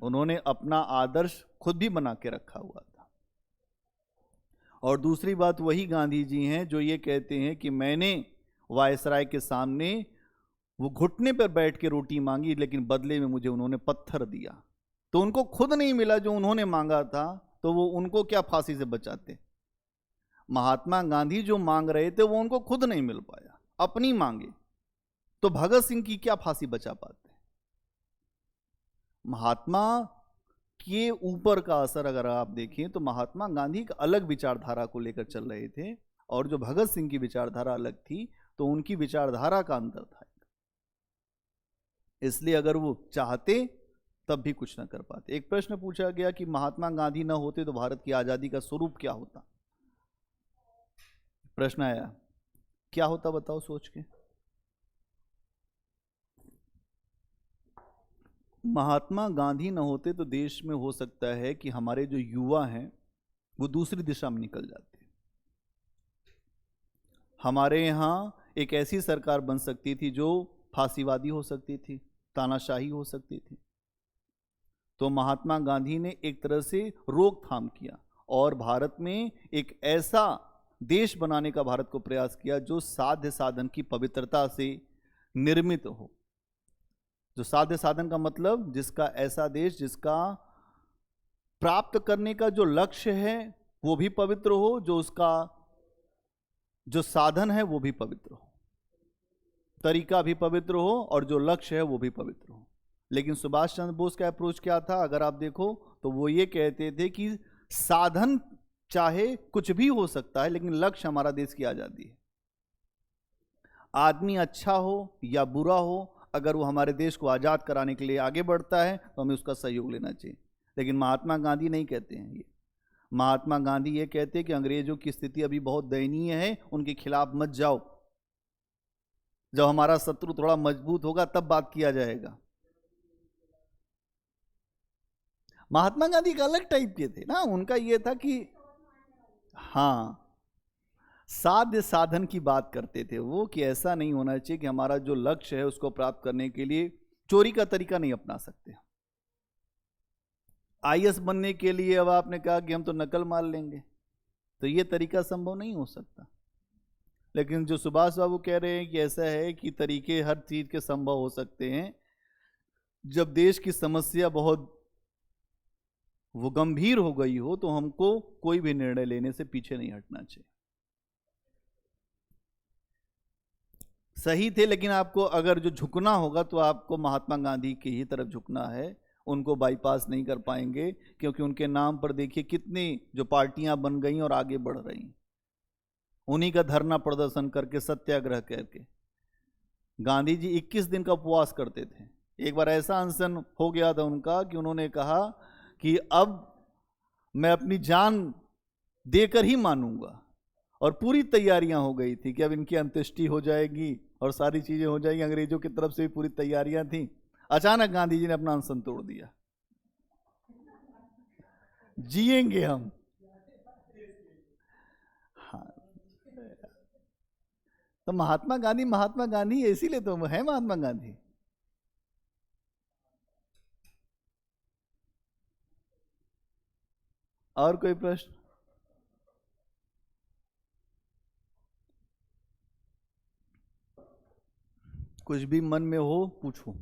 उन्होंने अपना आदर्श खुद भी बना के रखा हुआ था। और दूसरी बात, वही गांधी जी हैं जो ये कहते हैं कि मैंने वायसराय के सामने वो घुटने पर बैठ के रोटी मांगी, लेकिन बदले में मुझे उन्होंने पत्थर दिया। तो उनको खुद नहीं मिला जो उन्होंने मांगा था, तो वो उनको क्या फांसी से बचाते। महात्मा गांधी जो मांग रहे थे वो उनको खुद नहीं मिल पाया, अपनी मांगे, तो भगत सिंह की क्या फांसी बचा पाते। महात्मा के ऊपर का असर अगर आप देखें तो महात्मा गांधी एक अलग विचारधारा को लेकर चल रहे थे, और जो भगत सिंह की विचारधारा अलग थी, तो उनकी विचारधारा का अंतर था। इसलिए अगर वो चाहते तब भी कुछ न कर पाते। एक प्रश्न पूछा गया कि महात्मा गांधी न होते तो भारत की आजादी का स्वरूप क्या होता। प्रश्न आया, क्या होता बताओ सोच के। महात्मा गांधी न होते तो देश में हो सकता है कि हमारे जो युवा हैं वो दूसरी दिशा में निकल जाते। हमारे यहाँ एक ऐसी सरकार बन सकती थी जो फांसीवादी हो सकती थी, तानाशाही हो सकती थी। तो महात्मा गांधी ने एक तरह से रोकथाम किया और भारत में एक ऐसा देश बनाने का भारत को प्रयास किया जो साध्य साधन की पवित्रता से निर्मित हो। जो साध्य साधन का मतलब, जिसका ऐसा देश जिसका प्राप्त करने का जो लक्ष्य है वो भी पवित्र हो, जो उसका जो साधन है वो भी पवित्र हो, तरीका भी पवित्र हो, और जो लक्ष्य है वो भी पवित्र हो। लेकिन सुभाष चंद्र बोस का अप्रोच क्या था, अगर आप देखो तो वो ये कहते थे कि साधन चाहे कुछ भी हो सकता है, लेकिन लक्ष्य हमारा देश की आजादी है। आदमी अच्छा हो या बुरा हो, अगर वो हमारे देश को आजाद कराने के लिए आगे बढ़ता है तो हमें उसका सहयोग लेना चाहिए। लेकिन महात्मा गांधी नहीं कहते हैं ये। महात्मा गांधी ये कहते हैं कि अंग्रेजों की स्थिति अभी बहुत दयनीय है, उनके खिलाफ मत जाओ, जब हमारा शत्रु थोड़ा मजबूत होगा तब बात किया जाएगा। महात्मा गांधी एक अलग टाइप के थे ना, उनका ये था कि हाँ, साध्य साधन की बात करते थे वो, कि ऐसा नहीं होना चाहिए कि हमारा जो लक्ष्य है उसको प्राप्त करने के लिए चोरी का तरीका नहीं अपना सकते। आईएएस बनने के लिए अब आपने कहा कि हम तो नकल मार लेंगे, तो ये तरीका संभव नहीं हो सकता। लेकिन जो सुभाष बाबू कह रहे हैं कि ऐसा है कि तरीके हर चीज के संभव हो सकते हैं। जब देश की समस्या बहुत वो गंभीर हो गई हो तो हमको कोई भी निर्णय लेने से पीछे नहीं हटना चाहिए। सही थे, लेकिन आपको अगर जो झुकना होगा तो आपको महात्मा गांधी की ही तरफ झुकना है। उनको बाईपास नहीं कर पाएंगे, क्योंकि उनके नाम पर देखिए कितनी जो पार्टियां बन गई और आगे बढ़ रही। उन्हीं का धरना प्रदर्शन करके, सत्याग्रह करके। गांधी जी 21 दिन का उपवास करते थे। एक बार ऐसा अनशन हो गया था उनका कि उन्होंने कहा कि अब मैं अपनी जान देकर ही मानूंगा, और पूरी तैयारियां हो गई थी कि अब इनकी अंत्येष्टि हो जाएगी और सारी चीजें हो जाएंगी। अंग्रेजों की तरफ से भी पूरी तैयारियां थी। अचानक गांधी जी ने अपना अनशन तोड़ दिया। जिएंगे हम। हाँ, तो महात्मा गांधी इसीलिए तो है महात्मा गांधी। और कोई प्रश्न? कुछ भी मन में हो पूछो।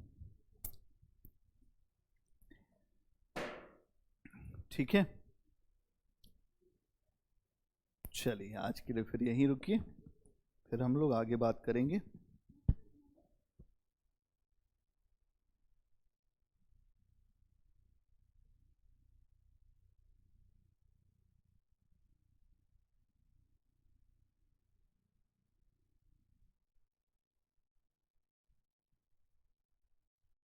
ठीक है, चलिए आज के लिए फिर यहीं रुकिए, फिर हम लोग आगे बात करेंगे।